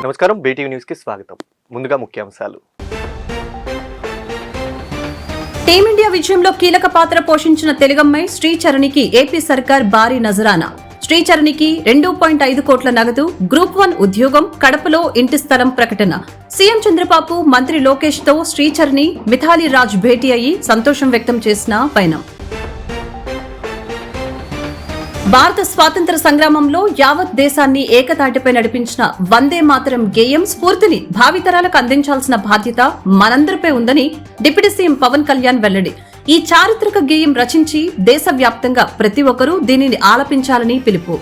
నమస్కారం, BTV news కి స్వాగతం. ముందుగా ముఖ్యాంశాలు. టీమిండియా విజయంలో కీలక పాత్ర పోషించిన తెలుగమ్మాయి శ్రీచరణికి ఏపీ సర్కార్ భారీ నజరానా. శ్రీచరణికి 2.5 కోట్ల నగదు, గ్రూప్ 1 ఉద్యోగం, కడపలో ఇంటి స్థలం ప్రకటన. సీఎం చంద్రబాబు, మంత్రి లోకేష్ తో శ్రీచరణి, మిథాలీ రాజ్ భేటీ అయ్యి సంతోషం వ్యక్తం చేసిన పైన. భారత స్వాతంత్ర సంగ్రామంలో యావత్ దేశాన్ని ఏకతాటిపై నడిపించిన వందే మాతరం గేయం స్ఫూర్తిని భావితరాలకు అందించాల్సిన బాధ్యత మనందరిపై ఉందని డిప్యూటీ సీఎం పవన్ కళ్యాణ్ వెల్లడి. ఈ చారిత్రక గేయం రచించి దేశవ్యాప్తంగా ప్రతి ఒక్కరూ దీనిని ఆలపించాలని పిలుపు.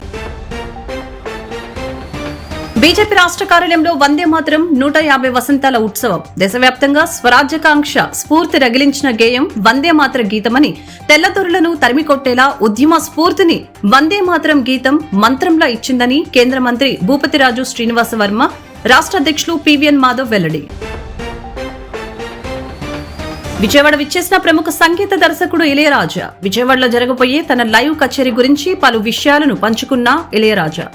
బీజేపీ రాష్ట్ర కార్యాలయంలో వందే మాతరం 150 వసంతాల ఉత్సవం. దేశవ్యాప్తంగా స్వరాజ్యకాంక్ష స్ఫూర్తి రగిలించిన గేయం వందే మాతర గీతమని, తెల్లదొరలను తరిమికొట్టేలా ఉద్యమ స్ఫూర్తిని వందే మాతరం గీతం మంత్రంలా ఇచ్చిందని కేంద్ర మంత్రి భూపతిరాజు శ్రీనివాస వర్మ, రాష్ట్ర అధ్యక్షులు పివిఎన్ మాధవ్ వెల్లడి. విజయవాడ విచ్చేసిన ప్రముఖ సంగీత దర్శకుడు ఇళయరాజా. విజయవాడలో జరగబోయే తన లైవ్ కచేరీ గురించి పలు విషయాలను పంచుకున్న ఇళయరాజా.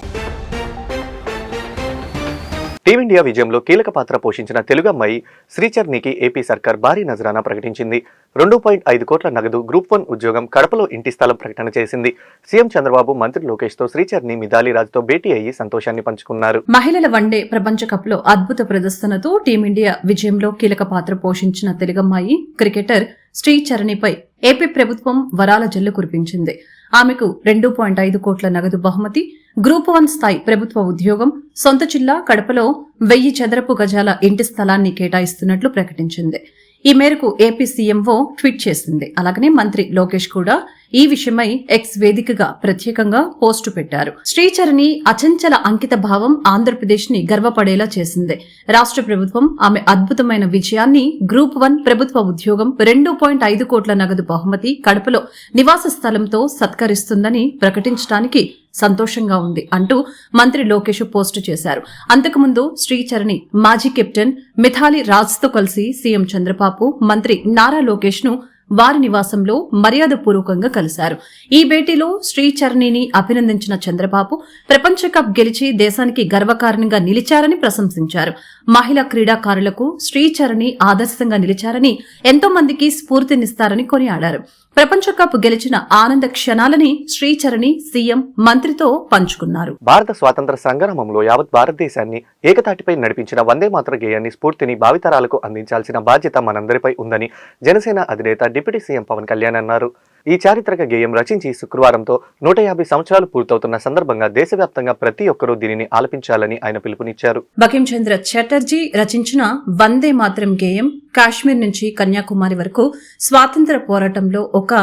టీమిండియా విజయంలో కీలక పాత్ర పోషించిన తెలుగు అమ్మాయి శ్రీచరణికి ఏపీ సర్కార్ భారీ నజరానా ప్రకటించింది. 2.5 కోట్ల నగదు, గ్రూప్ 1 ఉద్యోగం, కడపలో ఇంటి స్థలం ప్రకటన చేసింది. సీఎం చంద్రబాబు, మంత్రి లోకేష్ తో శ్రీచరణి, మిథాలీ రాజ్ తో భేటీ అయ్యి సంతోషాన్ని పంచుకున్నారు. మహిళల వన్డే ప్రపంచ కప్ లో అద్భుత ప్రదర్శనతో టీమిండియా విజయంలో కీలక పాత్ర పోషించిన తెలుగమ్మాయి క్రికెటర్ శ్రీచరణిపై ఏపీ ప్రభుత్వం వరాల జల్లు కురిపించింది. ఆమెకు 2.5 కోట్ల నగదు బహుమతి, గ్రూప్ 1 స్థాయి ప్రభుత్వ ఉద్యోగం, సొంత జిల్లా కడపలో 1000 చదరపు గజాల ఇంటి స్థలాన్ని కేటాయిస్తున్నట్లు ప్రకటించింది. ఈ మేరకు ఏపీ సీఎంఓ ట్వీట్ చేసింది. అలాగనే మంత్రి లోకేష్ కూడా ఈ విషయమై ఎక్స్ వేదికగా ప్రత్యేకంగా పోస్టు పెట్టారు. శ్రీచరణి అచంచల అంకిత భావం ఆంధ్రప్రదేశ్ ని గర్వపడేలా చేసింది. రాష్ట్ర ప్రభుత్వం ఆమె అద్భుతమైన విజయాన్ని గ్రూప్ 1 ప్రభుత్వ ఉద్యోగం, 2.5 కోట్ల నగదు బహుమతి, కడపలో నివాస స్థలంతో సత్కరిస్తుందని ప్రకటించడానికి సంతోషంగా ఉంది అంటూ మంత్రి లోకేష్ పోస్టు చేశారు. అంతకుముందు శ్రీచరణి మాజీ కెప్టెన్ మిథాలీ రాజ్ తో కలిసి సీఎం చంద్రబాబు, మంత్రి నారా లోకేష్ ను వారి నివాసంలో మర్యాదపూర్వకంగా కలిశారు. ఈ భేటీలో శ్రీచరణిని అభినందించిన చంద్రబాబు, ప్రపంచ కప్ గెలిచి దేశానికి గర్వకారణంగా నిలిచారని ప్రశంసించారు. మహిళా క్రీడాకారులకు శ్రీచరణి ఆదర్శంగా నిలిచారని, ఎంతో మందికి స్ఫూర్తినిస్తారని కొనియాడారు. ప్రపంచ కప్ గెలిచిన ఆనంద క్షణాలని శ్రీచరణి, సీఎం, మంత్రితో పంచుకున్నారు. భారత స్వాతంత్ర సంగ్రామంలో యావత్ భారతదేశాన్ని ఏకతాటిపై నడిపించిన వందే మాతర గేయాన్ని స్ఫూర్తిని భావితరాలకు అందించాల్సిన బాధ్యత మనందరిపై ఉందని జనసేన అధినేత డిప్యూటీ సీఎం పవన్ కళ్యాణ్ అన్నారు. ఈ చారిత్రక గేయం రచించి శుక్రవారంతో 150 సంవత్సరాలు పూర్తవుతున్న సందర్భంగా దేశవ్యాప్తంగా ప్రతి ఒక్కరూ దీనిని ఆలపించాలని ఆయన పిలుపునిచ్చారు. బంకించంద్ర చటర్జీ రచించిన వందే మాతరం గేయం కాశ్మీర్ నుంచి కన్యాకుమారి వరకు స్వాతంత్ర పోరాటంలో ఒక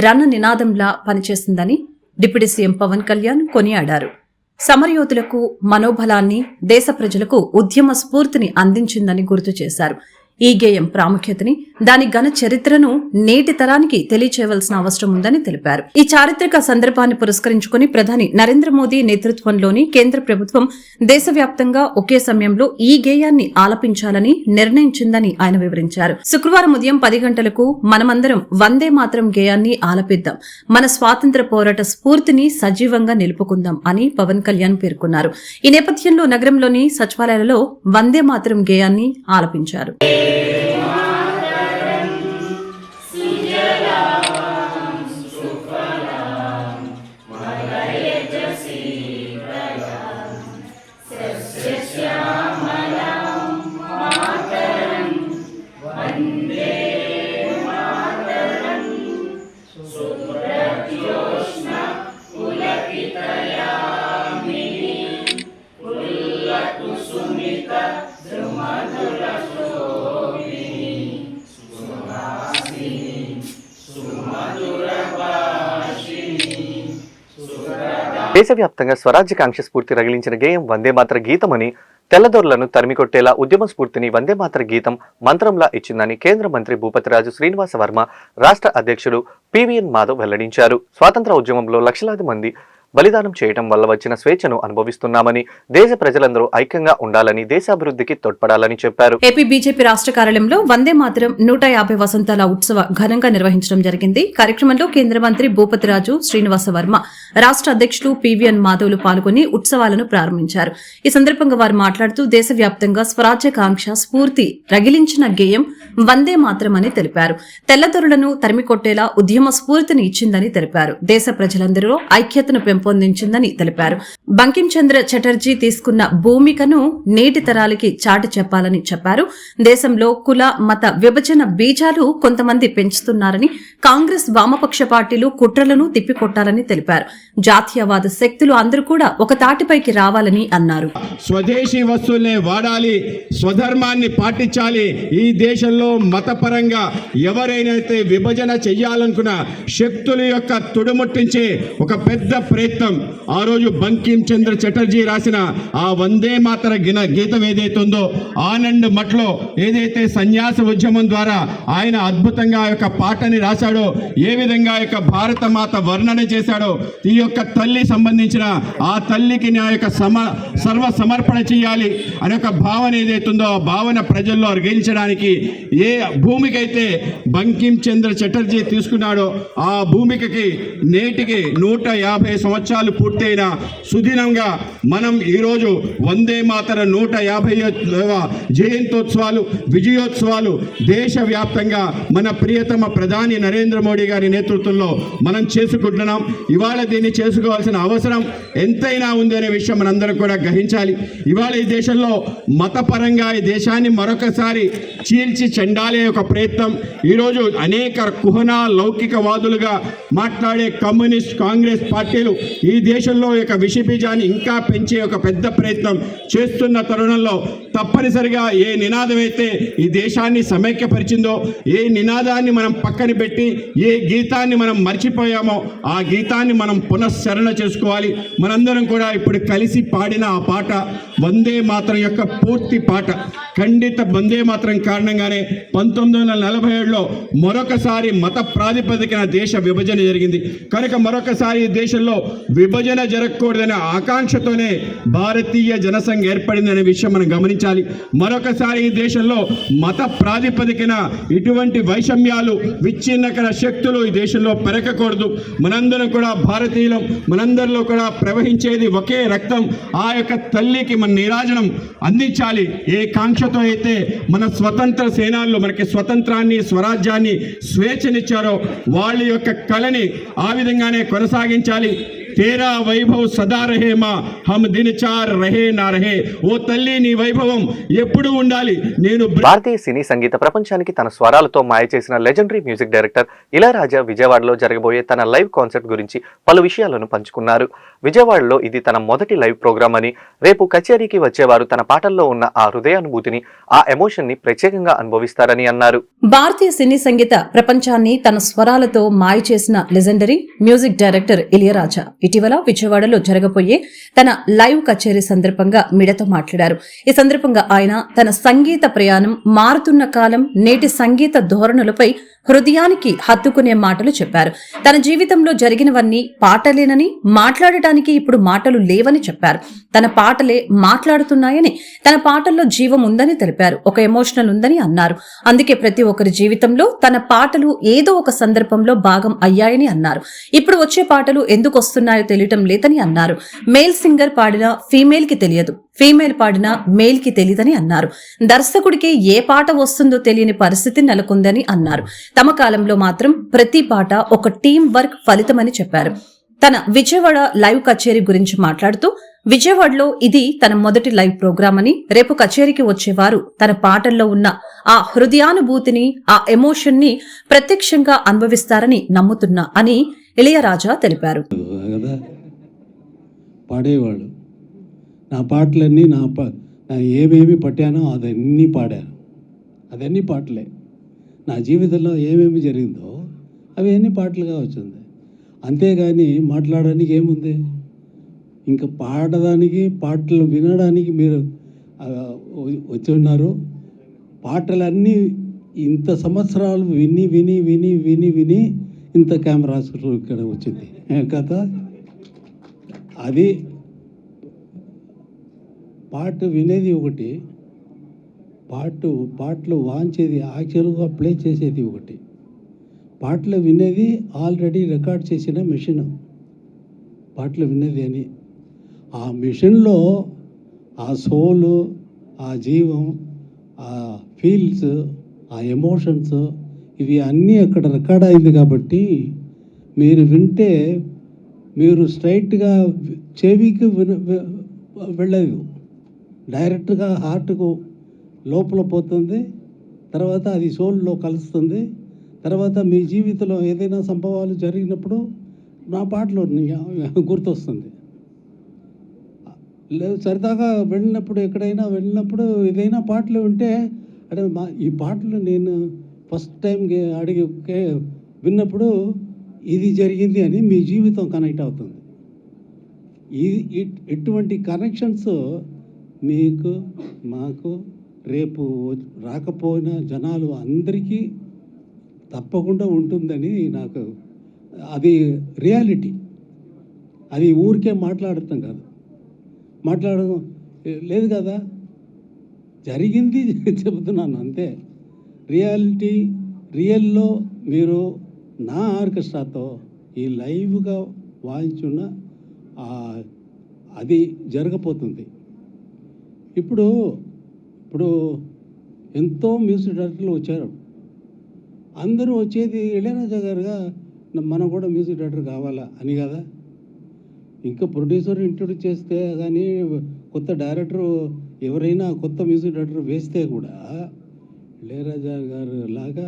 రణ నినాదంలా పనిచేసిందని డిప్యూటీ సీఎం పవన్ కళ్యాణ్ కొనియాడారు. సమరయోధులకు మనోబలాన్ని, దేశ ప్రజలకు ఉద్యమ స్ఫూర్తిని అందించిందని గుర్తు చేశారు. ఈ గేయం ప్రాముఖ్యతని, దాని ఘన చరిత్రను నేటి తరానికి తెలియచేయవలసిన అవసరం ఉందని తెలిపారు. ఈ చారిత్రక సందర్భాన్ని పురస్కరించుకుని ప్రధాని నరేంద్ర మోదీ నేతృత్వంలోని కేంద్ర ప్రభుత్వం దేశవ్యాప్తంగా ఒకే సమయంలో ఈ గేయాన్ని ఆలపించాలని నిర్ణయించిందని ఆయన వివరించారు. శుక్రవారం ఉదయం 10 గంటలకు మనమందరం వందే మాతరం గేయాన్ని ఆలపిద్దాం, మన స్వాతంత్ర పోరాట స్ఫూర్తిని సజీవంగా నిలుపుకుందాం అని పవన్ కళ్యాణ్ పేర్కొన్నారు. ఈ నేపథ్యంలో నగరంలోని సచివాలయాలలో వందే మాతరం గేయాన్ని ఆలపించారు. దేశవ్యాప్తంగా స్వరాజ్యకాంక్ష స్ఫూర్తి రగిలించిన గేయం వందే మాతర గీతమని, తెల్లదొరలను తరిమికొట్టేలా ఉద్యమ స్ఫూర్తిని వందే మాతర గీతం మంత్రంలా ఇచ్చిందని కేంద్ర మంత్రి భూపతిరాజు శ్రీనివాస వర్మ, రాష్ట్ర అధ్యక్షుడు పివిఎన్ మాధవ్ వెల్లడించారు. స్వాతంత్ర ఉద్యమంలో లక్షలాది మంది బలిదానం చేయడం వల్ల వచ్చిన స్వేచ్ఛను అనుభవిస్తున్నామని, దేశ ప్రజలందరూ ఐక్యంగా ఉండాలని, దేశాభివృద్ధికి తోడ్పడాలని చెప్పారు. ఏపీ బీజేపీ రాష్ట్ర కార్యాలయంలో వందే మాతరం 150 వసంతాల ఉత్సవ ఘనంగా నిర్వహించడం జరిగింది. కార్యక్రమంలో కేంద్ర మంత్రి భూపతిరాజు శ్రీనివాస వర్మ, రాష్ట్ర అధ్యక్షులు పివిఎన్ మాధవ్లు పాల్గొని ఉత్సవాలను ప్రారంభించారు. ఈ సందర్భంగా వారు మాట్లాడుతూ దేశవ్యాప్తంగా స్వరాజ్యకాంక్ష స్ఫూర్తి రగిలించిన గేయం వందే మాతరం అని తెలిపారు. తెల్లదొరలను తరిమికొట్టేలా ఉద్యమ స్ఫూర్తిని ఇచ్చిందని తెలిపారు. దేశ ప్రజలందరిలో ఐక్యతను పెంపొందించిందని తెలిపారు. బంకిం చంద్ర చటర్జీ తీసుకున్న భూమికను నేటి తరాలకి చాటి చెప్పాలని చెప్పారు. దేశంలో కుల మత విభజన బీజాలు కొంతమంది పెంచుతున్నారని, కాంగ్రెస్ వామపక్ష పార్టీలు కుట్రలను తిప్పికొట్టాలని తెలిపారు. జాతీయవాద శక్తులు అందరూ కూడా ఒక తాటిపైకి రావాలని అన్నారు. స్వదేశీ వస్తువుల్ని వాడాలి, స్వధర్మాన్ని పాటించాలి. ఈ దేశంలో మతపరంగా ఎవరైతే విభజన చెయ్యాలనుకున్న శక్తుల యొక్క తుడుముట్టించే ఒక పెద్ద ప్రయత్నం ఆ రోజు బంకిం చంద్ర చటర్జీ రాసిన ఆ వందే మాతర గీతం ఏదైతే ఉందో, ఆనంద్ మట్లో ఏదైతే సన్యాస ఉద్యమం ద్వారా ఆయన అద్భుతంగా ఆ యొక్క పాటని రాశాడో, ఏ విధంగా యొక్క భారత మాత వర్ణన చేశాడో, ఈ యొక్క తల్లి సంబంధించిన ఆ తల్లికి నా యొక్క సర్వ సమర్పణ చేయాలి అనే ఒక భావన ఏదైతుందో ఆ భావన ప్రజల్లో అర్గించడానికి ఏ భూమికైతే బంకిం చంద్ర చటర్జీ తీసుకున్నాడో ఆ భూమికకి నేటికి 150 సంవత్సరాలు పూర్తయిన సుదినంగా మనం ఈరోజు వందే మాతర 150వ జయంతోత్సవాలు, విజయోత్సవాలు దేశవ్యాప్తంగా మన ప్రియతమ ప్రధాని నరేంద్ర మోడీ గారి నేతృత్వంలో మనం చేసుకుంటున్నాం. ఇవాళ దీన్ని చేసుకోవాల్సిన అవసరం ఎంతైనా ఉంది అనే విషయం మనందరం కూడా గ్రహించాలి. ఇవాళ ఈ దేశంలో మతపరంగా ఈ దేశాన్ని మరొకసారి చీల్చి చెండాలే ఒక ప్రయత్నం ఈరోజు అనేక కుహన లౌకికవాదులుగా మాట్లాడే కమ్యూనిస్ట్ కాంగ్రెస్ పార్టీలు ఈ దేశంలో యొక్క విషబీజాన్ని ఇంకా పెంచే ఒక పెద్ద ప్రయత్నం చేస్తున్న తరుణంలో తప్పనిసరిగా ఏ నినాదం అయితే ఈ దేశాన్ని సమైక్యపరిచిందో, ఏ నినాదాన్ని మనం పక్కన పెట్టి ఏ గీతాన్ని మనం మర్చిపోయామో ఆ గీతాన్ని మనం పునశ్చరణ చేసుకోవాలి. మనందరం కూడా ఇప్పుడు కలిసి పాడిన ఆ పాట వందే మాతరం యొక్క పూర్తి పాట. ఖండిత వందే మాతరం కారణంగానే 1947లో మరొకసారి మత ప్రాతిపదికన దేశ విభజన జరిగింది. కనుక మరొకసారి ఈ దేశంలో విభజన జరగకూడదనే ఆకాంక్షతోనే భారతీయ జనసంఘ్ ఏర్పడిందనే విషయం మనం గమనించాలి. మరొకసారి ఈ దేశంలో మత ప్రాతిపదికన ఇటువంటి వైషమ్యాలు, విచ్ఛిన్నకర శక్తులు ఈ దేశంలో పెరగకూడదు. మనందరం కూడా భారతీయులం, మనందరిలో కూడా ప్రవహించేది ఒకే రక్తం. ఆ యొక్క తల్లికి మన నీరాజనం అందించాలి. ఏ కాంక్షతో అయితే మన స్వతంత్ర సేనాల్లో మనకి స్వతంత్రాన్ని, స్వరాజ్యాన్ని, స్వేచ్ఛనిచ్చారో వాళ్ళ యొక్క కళని ఆ విధంగానే కొనసాగించాలి. తేరా వైభవ్ సదా రహే మా హమ్ దిన్ చార్ రహే నా రహే. ఓ తల్లి, నీ వైభవం ఎప్పుడు ఉండాలి. నేను భారతీయ సినీ సంగీత ప్రపంచానికి తన స్వరాలతో మాయ చేసిన లెజెండరీ మ్యూజిక్ డైరెక్టర్ ఇళయరాజా విజయవాడలో జరగబోయే తన లైవ్ కాన్సర్ట్ గురించి పలు విషయాలను పంచుకున్నారు. విజయవాడలో ఇది తన మొదటి లైవ్ ప్రోగ్రామ్ అని, రేపు కచేరీకి వచ్చేవారు తన పాటల్లో ఉన్న ఆ హృదయానుభూతిని, ఆ ఎమోషన్ ని ప్రత్యేకంగా అనుభవిస్తారని అన్నారు. భారతీయ సినీ సంగీత ప్రపంచాన్ని తన స్వరాలతో మాయ చేసిన లెజెండరీ మ్యూజిక్ డైరెక్టర్ ఇళయరాజా ఇటీవల విజయవాడలో జరగబోయే తన లైవ్ కచేరీ సందర్భంగా మీడియాతో మాట్లాడారు. ఈ సందర్భంగా ఆయన తన సంగీత ప్రయాణం, మారుతున్న కాలం, నేటి సంగీత ధోరణులపై హృదయానికి హత్తుకునే మాటలు చెప్పారు. తన జీవితంలో జరిగినవన్నీ పాటలేనని, మాట్లాడటానికి ఇప్పుడు మాటలు లేవని చెప్పారు. తన పాటలే మాట్లాడుతున్నాయని, తన పాటల్లో జీవం ఉందని తెలిపారు. ఒక ఎమోషనల్ ఉందని అన్నారు. అందుకే ప్రతి ఒక్కరి జీవితంలో తన పాటలు ఏదో ఒక సందర్భంలో భాగం అయ్యాయని అన్నారు. ఇప్పుడు వచ్చే పాటలు ఎందుకు వస్తున్నాయో తెలియటం లేదని అన్నారు. మేల్ సింగర్ పాడినా ఫీమేల్ కి తెలియదు, ఫీమేల్ పాడినా మేల్ కి తెలియదని అన్నారు. దర్శకుడికి ఏ పాట వస్తుందో తెలియని పరిస్థితి నెలకొందని అన్నారు. తమ కాలంలో మాత్రం ప్రతి పాట ఒక టీం వర్క్ ఫలితమని చెప్పారు. తన విజయవాడ లైవ్ కచేరీ గురించి మాట్లాడుతూ, విజయవాడలో ఇది తన మొదటి లైవ్ ప్రోగ్రాం అని, రేపు కచేరీకి వచ్చేవారు తన పాటల్లో ఉన్న ఆ హృదయానుభూతిని, ఆ ఎమోషన్ ని ప్రత్యక్షంగా అనుభవిస్తారని నమ్ముతున్నా అని ఇళయరాజా తెలిపారు. పాడేవాడు నా పాటలన్నీ ఏమేమి పట్టానో అదన్నీ పాడాను. అదన్నీ పాటలే. నా జీవితంలో ఏమేమి జరిగిందో అవి అన్ని పాటలుగా వచ్చింది. అంతేగాని మాట్లాడడానికి ఏముంది? ఇంకా పాడడానికి, పాటలు వినడానికి మీరు వచ్చి ఉన్నారు. పాటలన్నీ ఇంత సంవత్సరాలు విని విని విని విని విని ఇంత కెమెరాస్ ఇక్కడ వచ్చింది కదా. అది పాట వినేది ఒకటి, పాటలు వాంచేది యాక్చువల్గా ప్లే చేసేది ఒకటి. పాటలు వినేది ఆల్రెడీ రికార్డ్ చేసిన మెషిన్ పాటలు వినేది అని. ఆ మెషిన్లో ఆ సోలు, ఆ జీవం, ఆ ఫీల్స్, ఆ ఎమోషన్స్ ఇవి అన్నీ అక్కడ రికార్డ్ అయింది కాబట్టి మీరు వింటే మీరు స్ట్రైట్గా చెవికి వెళ్ళదు, డైరెక్ట్గా హార్ట్కు లోపల పోతుంది. తర్వాత అది సోల్లో కలుస్తుంది. తర్వాత మీ జీవితంలో ఏదైనా సంభవాలు జరిగినప్పుడు నా పాటలో గుర్తొస్తుంది. లేదు సరదాగా వెళ్ళినప్పుడు, ఎక్కడైనా వెళ్ళినప్పుడు ఏదైనా పాటలు వింటే అంటే ఈ పాటలు నేను ఫస్ట్ టైం విన్నప్పుడు ఇది జరిగింది అని మీ జీవితం కనెక్ట్ అవుతుంది. ఇటువంటి కనెక్షన్స్ మీకు, మాకు, రేపు రాకపోయిన జనాలు అందరికీ తప్పకుండా ఉంటుందని నాకు అది రియాలిటీ. అది ఊరికే మాట్లాడటం కాదు, మాట్లాడడం లేదు కదా, జరిగింది చెబుతున్నాను అంతే. రియాలిటీ, రియల్లో మీరు నా ఆర్కెస్ట్రాతో ఈ లైవ్గా వాయించున్న అది జరగపోతుంది. ఇప్పుడు ఎంతో మ్యూజిక్ డైరెక్టర్లు వచ్చారు. అందరూ వచ్చేది ఇళయరాజా గారుగా మనం కూడా మ్యూజిక్ డైరెక్టర్ కావాలా అని కదా. ఇంకా ప్రొడ్యూసర్ ఇంట్రొడ్యూస్ చేస్తే కానీ కొత్త డైరెక్టరు ఎవరైనా కొత్త మ్యూజిక్ డైరెక్టర్ వేస్తే కూడా ఇళయరాజా గారు లాగా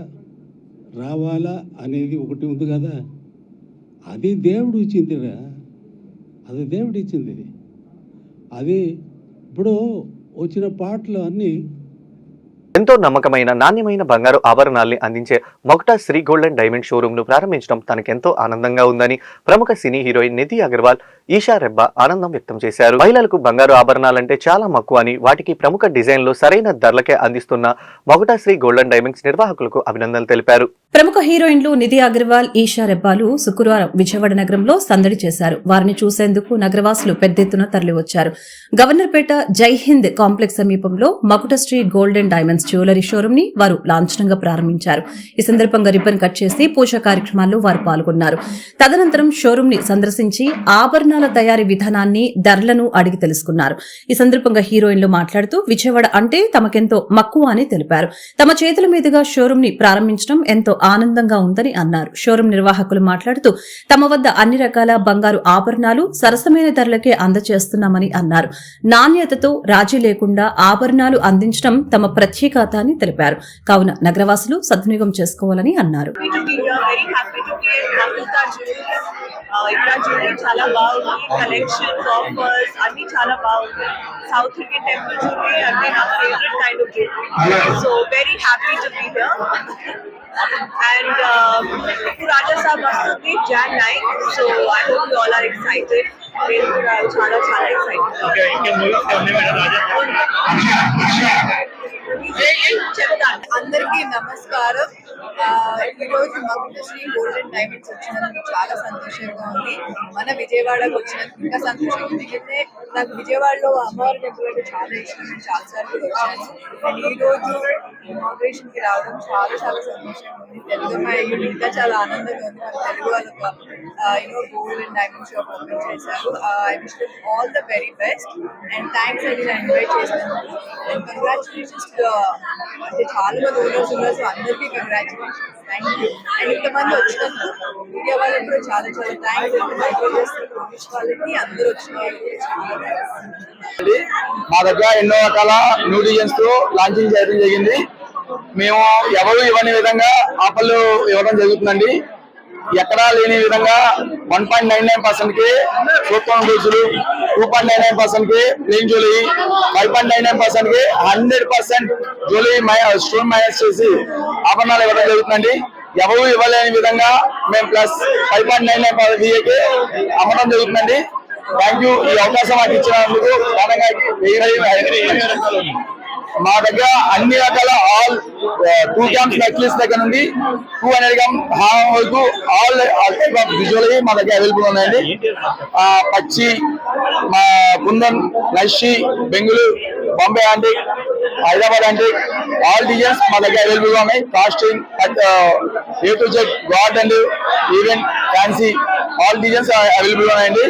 రావాలా అనేది ఒకటి ఉంది కదా. అది దేవుడు ఇచ్చిందిరా, అది దేవుడు ఇచ్చింది. అది ఇప్పుడు వచ్చిన పాటలు అన్నీ ఎంతో నమ్మకమైన నాణ్యమైన బంగారు ఆభరణాల్ని అందించే మొగటా శ్రీ గోల్డెన్ డైమండ్ షోరూమ్ ను ప్రారంభించడం తనకెంతో ఆనందంగా ఉందని ప్రముఖ సినీ హీరోయిన్ నిధి అగర్వాల్, ఈషా రెబ్బా ఆనందం వ్యక్తం చేశారు. మహిళలకు బంగారు ఆభరణాలంటే చాలా మక్కువ అని వాటికి ప్రముఖ డిజైన్లు సరైన ధరలకే అందిస్తున్న మొగటా శ్రీ గోల్డెన్ డైమండ్స్ నిర్వాహకులకు అభినందనలు తెలిపారు. ప్రముఖ హీరోయిన్లు నిధి అగర్వాల్, ఈషా రెబ్బాలు శుక్రవారం విజయవాడ నగరంలో సందడి చేశారు. వారిని చూసేందుకు నగరవాసులు పెద్ద ఎత్తున తరలివచ్చారు. గవర్నర్పేట జై హింద్ కాంప్లెక్స్ సమీపంలో Makuta Sri golden diamonds jewellery showroom ని వారు లాంఛనంగా ప్రారంభించారు. ఈ సందర్భంగా రిబ్బన్ కట్ చేసి పూజా కార్యక్రమాల్లో వారు పాల్గొన్నారు. తదనంతరం షోరూమ్ ని సందర్శించి ఆభరణాల తయారీ విధానాన్ని, ధరలను అడిగి తెలుసుకున్నారు. ఈ సందర్భంగా హీరోయిన్లు మాట్లాడుతూ విజయవాడ అంటే తమకెంతో మక్కువ అని తెలిపారు. తమ చేతుల మీదుగా షోరూమ్ ని ప్రారంభించడం ఎంతో ఆనందంగా ఉందని అన్నారు. షోరూమ్ నిర్వాహకులు మాట్లాడుతూ తమ వద్ద అన్ని రకాల బంగారు ఆభరణాలు సరసమైన ధరలకే అందజేస్తున్నామని అన్నారు. నాణ్యతతో రాజీ లేకుండా ఆభరణాలు అందించడం తమ ప్రత్యేకత అని తెలిపారు. కావున నగరవాసులు సద్వినియోగం చేసుకోవాలని అన్నారు. ఇక్కడ జ్యువెలరీ చాలా బాగుంది, కలెక్షన్స్, ఆఫర్స్ అన్ని చాలా బాగుంది. సౌత్ ఇండియన్ టెంపుల్ జ్యువెలరీ అంటే నా favourite kind of jewellery. So very happy to be here. And Raja Saab వస్తుంది Jan 9, so I hope you all are excited. నేను కూడా చాలా ఎక్సైటెడ్. చెప్తాను. అందరికీ నమస్కారం. ఈరోజు మకుట శ్రీ గోల్డెన్ డైమండ్స్ వచ్చినందుకు చాలా సంతోషంగా ఉంది. మన విజయవాడకు వచ్చినందుకు ఇంకా సంతోషంగా ఉంది. ఎందుకంటే నాకు విజయవాడలో అమ్మవారి టెంపుల్ అంటే చాలా ఇష్టం. నేను చాలాసార్లు కూడా వచ్చాను. అండ్ ఈ రోజు ఇనాగ్రేషన్ కి రావడం చాలా సంతోషంగా ఉంది. తెలుగు అమ్మాయి ఇంకా చాలా ఆనందంగా ఉంది. మన తెలుగు వాళ్ళు గోల్డెన్ డైమండ్ షాప్ ఓపెన్ చేశారు. I wish them all the very best and thanks అండి నేను ఇన్వైట్ చేసినందుకు. అండ్ కంగ్రాచులేషన్స్ అంటే చాలా మంది ఓనర్స్ ఉన్నారు, అందరికీ కంగ్రాచులేషన్స్. Thank you. అండ్ ఇంతమంది వచ్చినందుకు మీడియా వాళ్ళకి కూడా చాలా థ్యాంక్స్ అండి. హైదరాబాద్ చేస్తున్న పోలీస్ వాళ్ళకి, అందరూ వచ్చిన వాళ్ళకి చాలా థ్యాంక్స్. మా దగ్గర ఎన్నో రకాల న్యూ డిజైన్స్ తో లాంచింగ్ చేయడం జరిగింది. మేము ఎవరు ఇవ్వని విధంగా ఆఫర్లు ఇవ్వడం జరుగుతుందండి. ఎక్కడా లేని విధంగా 1.99% కి సూపర్ గొలుసులు, 2.99% కి ప్లెయిన్ జ్యువెలరీ, 5.99% కి 100% జ్యువెలరీ స్టోన్ మైనస్ చేసి ఆభరణాలు ఇవ్వడం జరుగుతుందండి. ఎవరు ఇవ్వలేని విధంగా మేము ప్లస్ 5.99% కి అమ్మడం జరుగుతుందండి. Thank you. ఈ అవకాశం మాకు ఇచ్చినందుకు మా దగ్గర అన్ని రకాల ఆల్ 2 grams నెక్లెస్ దగ్గర నుండి 200 grams వరకు ఆల్ టైప్ ఆఫ్ విజువల్ మా దగ్గర అవైలబుల్ ఉన్నాయండి. పచ్చి, మా కుందన్, నషి, Bengaluru, Bombay antique, Hyderabad antique, all designs మా దగ్గర అవైలబుల్ గా ఉన్నాయి. Casting A to Z, god and event, fancy, all designs available గా ఉన్నాయండి.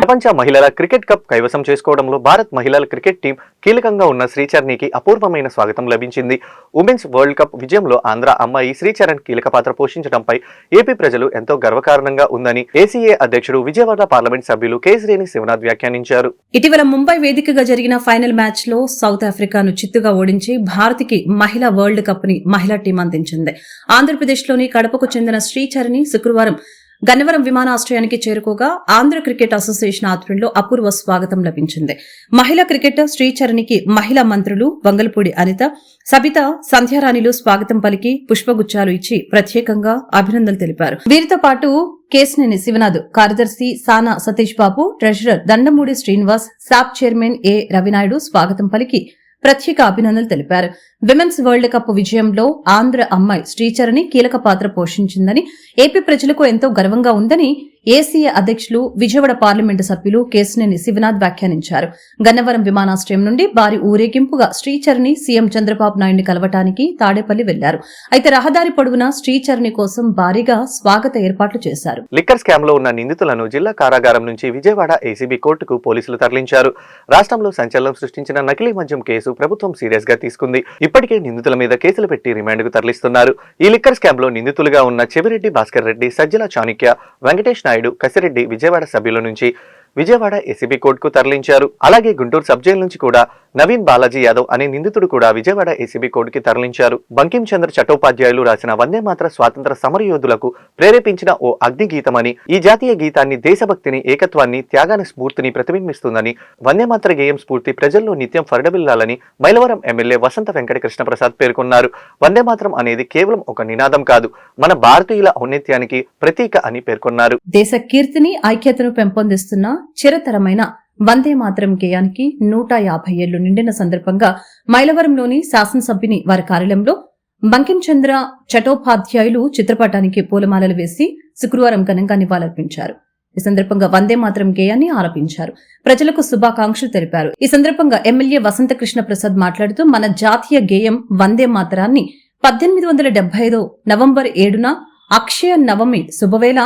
ప్రపంచ మహిళల క్రికెట్ కప్ కైవసం చేసుకోవడంలో భారత్ మహిళల క్రికెట్ టీం కీలకంగా ఉన్న శ్రీచరణ్కి అపూర్వమైన స్వాగతం లభించింది. ఉమెన్స్ వరల్డ్ కప్ విజయంలో ఆంధ్ర అమ్మాయి శ్రీచరణ్ కీలక పాత్ర పోషించడంపై ఏపీ ప్రజలు ఎంతో గర్వకారణంగా ఉందని ఏసీఏ అధ్యక్షుడు విజయవాడ పార్లమెంట్ సభ్యులు కేశినేని శివనాథ్ వ్యాఖ్యానించారు. ఇటీవల ముంబై వేదికగా జరిగిన ఫైనల్ మ్యాచ్ లో సౌత్ ఆఫ్రికాను చిత్తుగా ఓడించి భారత్కి మహిళా వరల్డ్ కప్ ని మహిళా టీం అందించింది. ఆంధ్రప్రదేశ్లోని కడపకు చెందిన శ్రీచరణి శుక్రవారం గన్నవరం విమానాశ్రయానికి చేరుకోగా ఆంధ్ర క్రికెట్ అసోసియేషన్ ఆధ్వర్యంలో అపూర్వ స్వాగతం లభించింది. మహిళా క్రికెటర్ శ్రీచరణికి మహిళా మంత్రులు వంగలపూడి అనిత, సబిత, సంధ్యారాణిలు స్వాగతం పలికి పుష్పగుచ్చాలు ఇచ్చి ప్రత్యేకంగా అభినందనలు తెలిపారు. వీరితో పాటు కేశినేని శివనాథ్, కార్యదర్శి సానా సతీష్ బాబు, ట్రెజరర్ దండమూడి శ్రీనివాస్, సాప్ చైర్మన్ ఏ రవినాయుడు స్వాగతం పలికి ప్రత్యేక అభినందనలు తెలిపారు. విమెన్స్ వరల్డ్ కప్ విజయంలో ఆంధ్ర అమ్మాయి శ్రీచరణి కీలక పాత్ర పోషించిందని, ఏపీ ప్రజలకు ఎంతో గర్వంగా ఉందని ఏసీఏ అధ్యక్షులు విజయవాడ పార్లమెంటు సభ్యులు కేశినేని శివనాథ్ వ్యాఖ్యానించారు. గన్నవరం విమానాశ్రయం నుండి భారీ ఊరేగింపుగా శ్రీచరణి సీఎం చంద్రబాబు నాయుడిని కలవటానికి తాడేపల్లి వెళ్లారు. అయితే రహదారి పొడవునా శ్రీచరణి కోసం భారీగా స్వాగత ఏర్పాట్లు చేశారు. లిక్కర్ స్కామ్ లో ఉన్న నిందితులను జిల్లా కారాగారం నుంచి విజయవాడ ఏసీబీ కోర్టుకు పోలీసులు తరలించారు. రాష్ట్రంలో సంచలనం సృష్టించిన నకిలీ మద్యం కేసు ప్రభుత్వం సీరియస్ గా తీసుకుంది. ఇప్పటికే నిందితుల మీద కేసులు పెట్టి రిమాండ్ కు తరలిస్తున్నారు. ఈ లిక్కర్ స్కామ్ లో నిందితులుగా ఉన్న చెవిరెడ్డి భాస్కర్ రెడ్డి, సజ్జల చాణిక్య, వెంకటేష్ నాయుడు, కసిరెడ్డి విజయవాడ సభ్యుల నుంచి విజయవాడ ఏసీబీ కోర్టుకు తరలించారు. అలాగే గుంటూరు సబ్ జైలు నుంచి కూడా నవీన్ బాలాజీ యాదవ్ అనే నిందితుడు కూడా విజయవాడ ఏసీబీ కోర్టుకి తరలించారు. బంకిం చంద్ర చట్టోపాధ్యాయులు రాసిన వందే మాతర స్వాతంత్ర సమరయోధులకు ప్రేరేపించిన ఓ అగ్ని గీతమని, ఈ జాతీయ గీతాన్ని దేశభక్తిని, ఏకత్వాన్ని, త్యాగాన్ని స్ఫూర్తిని ప్రతిబింబిస్తుందని, వందే మాతర గేయం స్ఫూర్తి ప్రజల్లో నిత్యం ఫరడబిల్లాలని మైలవరం ఎమ్మెల్యే వసంత వెంకట కృష్ణప్రసాద్ పేర్కొన్నారు. వందే మాతరం అనేది కేవలం ఒక నినాదం కాదు, మన భారతీయుల ఔన్నత్యానికి ప్రతీక అని పేర్కొన్నారు. దేశ కీర్తిని, ఐక్యతను పెంపొందిస్తున్న చిరతరమైన వందే మాతరం గేయానికి 150 ఏళ్లు నిండిన సందర్భంగా మైలవరంలోని శాసనసభ్యుని వారి కార్యాలయంలో బంకిం చంద్ర చట్టోపాధ్యాయులు చిత్రపటానికి పూలమాలలు వేసి శుక్రవారం ఘనంగా నివాళులర్పించారు. ఈ సందర్భంగా వందే మాతరం గేయాన్ని ఆలపించారు. ప్రజలకు శుభాకాంక్షలు తెలిపారు. ఈ సందర్భంగా ఎమ్మెల్యే వసంత కృష్ణ ప్రసాద్ మాట్లాడుతూ మన జాతీయ గేయం వందే మాతరాన్ని 1875 నవంబర్ 7న అక్షయ నవమి శుభవేళ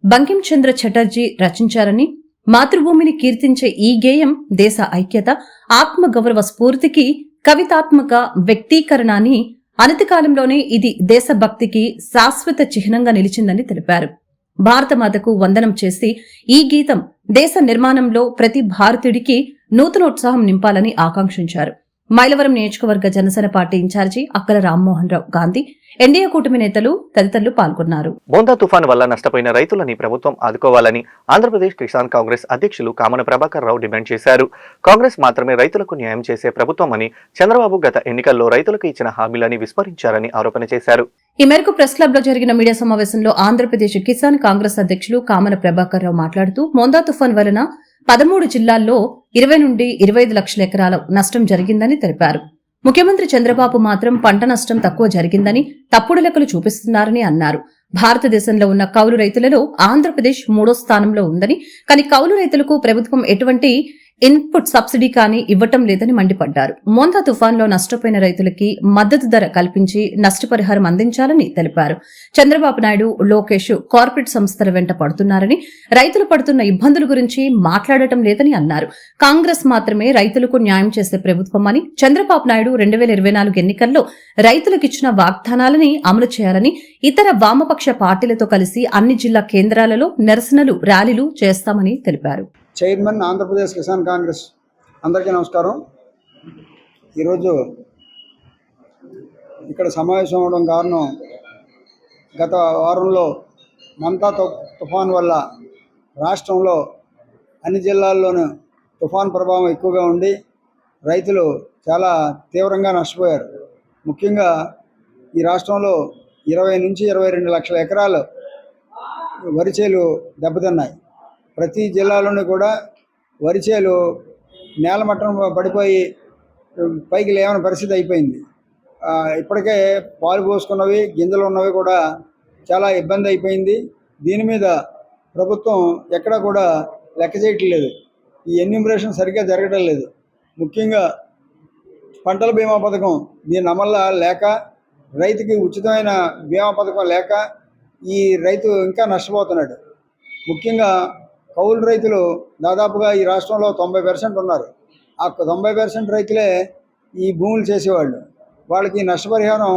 బంకిం చంద్ర చటర్జీ రచించారని, మాతృభూమిని కీర్తించే ఈ గేయం దేశ ఐక్యత, ఆత్మగౌరవ స్ఫూర్తికి కవితాత్మక వ్యక్తీకరణ అని, అనతి కాలంలోనే ఇది దేశభక్తికి శాశ్వత చిహ్నంగా నిలిచిందని తెలిపారు. భారతమాతకు వందనం చేసి ఈ గీతం దేశ నిర్మాణంలో ప్రతి భారతీయుడికి నూతనోత్సాహం నింపాలని ఆకాంక్షించారు. మైలవరం నియోజకవర్గ జనసేన పార్టీ ఇన్ఛార్జి అక్కల రామ్మోహన్ రావు గాంధీ, ఎన్డీఏ కూటమి నేతలు తదితరులు పాల్గొన్నారు. బోందా తుఫాను వల్ల నష్టపోయిన రైతులని ప్రభుత్వం ఆదుకోవాలని ఆంధ్రప్రదేశ్ కిసాన్ కాంగ్రెస్ అధ్యక్షులు కామన ప్రభాకర్ రావు డిమాండ్ చేశారు. కాంగ్రెస్ మాత్రమే రైతులకు న్యాయం చేసే ప్రభుత్వం అని, చంద్రబాబు గత ఎన్నికల్లో రైతులకు ఇచ్చిన హామీలని విస్మరించారని ఆరోపణ చేశారు. ఈ మేరకు ప్రెస్ క్లబ్ లో జరిగిన మీడియా సమావేశంలో ఆంధ్రప్రదేశ్ కిసాన్ కాంగ్రెస్ అధ్యక్షులు కామన ప్రభాకర్ రావు మాట్లాడుతూ, బోందా తుఫాన్ వలన 13 జిల్లాల్లో 20 నుండి 25 లక్షల ఎకరాల నష్టం జరిగిందని తెలిపారు. ముఖ్యమంత్రి చంద్రబాబు మాత్రం పంట నష్టం తక్కువ జరిగిందని తప్పుడు లెక్కలు చూపిస్తున్నారని అన్నారు. భారతదేశంలో ఉన్న కౌలు రైతులలో ఆంధ్రప్రదేశ్ 3వ స్థానంలో ఉందని, కానీ కౌలు రైతులకు ప్రభుత్వం ఎటువంటి ఇన్పుట్ సబ్సిడీ కానీ ఇవ్వటం లేదని మండిపడ్డారు. మోందా తుఫాన్లో నష్టపోయిన రైతులకి మద్దతు ధర కల్పించి నష్టపరిహారం అందించాలని తెలిపారు. చంద్రబాబు నాయుడు, లోకేష్ కార్పొరేట్ సంస్థల వెంట పడుతున్నారని, రైతులు పడుతున్న ఇబ్బందుల గురించి మాట్లాడటం లేదని అన్నారు. కాంగ్రెస్ మాత్రమే రైతులకు న్యాయం చేసే ప్రభుత్వమని, చంద్రబాబు నాయుడు 2024 ఎన్నికల్లో రైతులకిచ్చిన వాగ్దానాలని అమలు చేయాలని, ఇతర వామపక్ష పార్టీలతో కలిసి అన్ని జిల్లా కేంద్రాలలో నిరసనలు, ర్యాలీలు చేస్తామని తెలిపారు. చైర్మన్ ఆంధ్రప్రదేశ్ కిసాన్ కాంగ్రెస్ అందరికీ నమస్కారం. ఈరోజు ఇక్కడ సమావేశం అవడం కారణం, గత వారంలో మంతా తుఫాన్ వల్ల రాష్ట్రంలో అన్ని జిల్లాల్లోనూ తుఫాన్ ప్రభావం ఎక్కువగా ఉండి రైతులు చాలా తీవ్రంగా నష్టపోయారు. ముఖ్యంగా ఈ రాష్ట్రంలో 20 నుంచి 22 లక్షల ఎకరాలు వరి చేలు దెబ్బతిన్నాయి. ప్రతి జిల్లాలోనూ కూడా వరి చేలు నేలమట్టం పడిపోయి పైకి లేవని పరిస్థితి అయిపోయింది. ఇప్పటికే పాలు పోసుకున్నవి గింజలు ఉన్నవి కూడా చాలా ఇబ్బంది అయిపోయింది. దీని మీద ప్రభుత్వం ఎక్కడా కూడా లెక్క చేయట్లేదు. ఈ ఎన్యూమరేషన్ సరిగ్గా జరగడం లేదు. ముఖ్యంగా పంటల బీమా పథకం దీని అమల్లో లేక, రైతుకి ఉచితమైన బీమా పథకం లేక ఈ రైతు ఇంకా నష్టపోతున్నాడు. ముఖ్యంగా కౌలు రైతులు దాదాపుగా ఈ రాష్ట్రంలో 90% ఉన్నారు. ఆ 90% రైతులే ఈ భూములు చేసేవాళ్ళు. వాళ్ళకి నష్టపరిహారం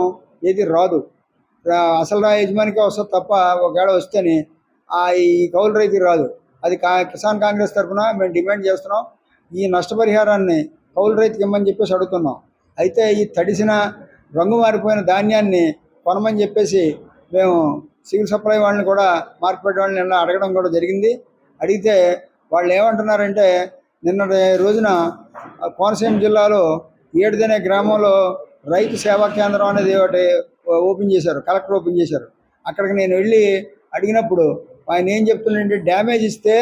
ఏది రాదు. అసలు యజమానికే వస్తుంది తప్ప ఒకవేళ వస్తేనే ఈ కౌలు రైతుకి రాదు. అది కిసాన్ కాంగ్రెస్ తరఫున మేము డిమాండ్ చేస్తున్నాం. ఈ నష్టపరిహారాన్ని కౌలు రైతుకి ఇమ్మని చెప్పేసి అడుగుతున్నాం. అయితే ఈ తడిసిన రంగు మారిపోయిన ధాన్యాన్ని కొనమని చెప్పేసి మేము సివిల్ సప్లై వాళ్ళని కూడా, మార్కెట్ వాళ్ళని నిన్న అడగడం కూడా జరిగింది. అడిగితే వాళ్ళు ఏమంటున్నారంటే, నిన్నటి రోజున కోనసీమ జిల్లాలో ఏడుదనే గ్రామంలో రైతు సేవా కేంద్రం అనేది ఒకటి ఓపెన్ చేశారు, కలెక్టర్ ఓపెన్ చేశారు. అక్కడికి నేను వెళ్ళి అడిగినప్పుడు ఆయన ఏం చెప్తున్నాడంటే, డ్యామేజ్ ఇస్తే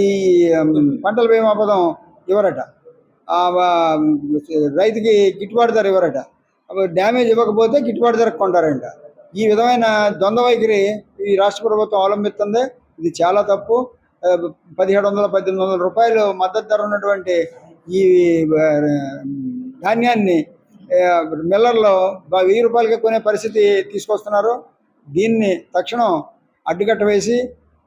ఈ పంటల బీమా పథకం ఇవ్వరట, రైతుకి గిట్టుబాటు ధర ఇవ్వరట, డ్యామేజ్ ఇవ్వకపోతే గిట్టుబాటు ధర కొంటారంట. ఈ విధమైన ద్వంద్వ వైఖరి ఈ రాష్ట్ర ప్రభుత్వం అవలంబిస్తుంది. ఇది చాలా తప్పు. 1700-1800 రూపాయలు మద్దతు ధర ఉన్నటువంటి ఈ ధాన్యాన్ని మిల్లర్లో 1000 రూపాయలకి కొనే పరిస్థితి తీసుకొస్తున్నారు. దీన్ని తక్షణం అడ్డుకట్ట వేసి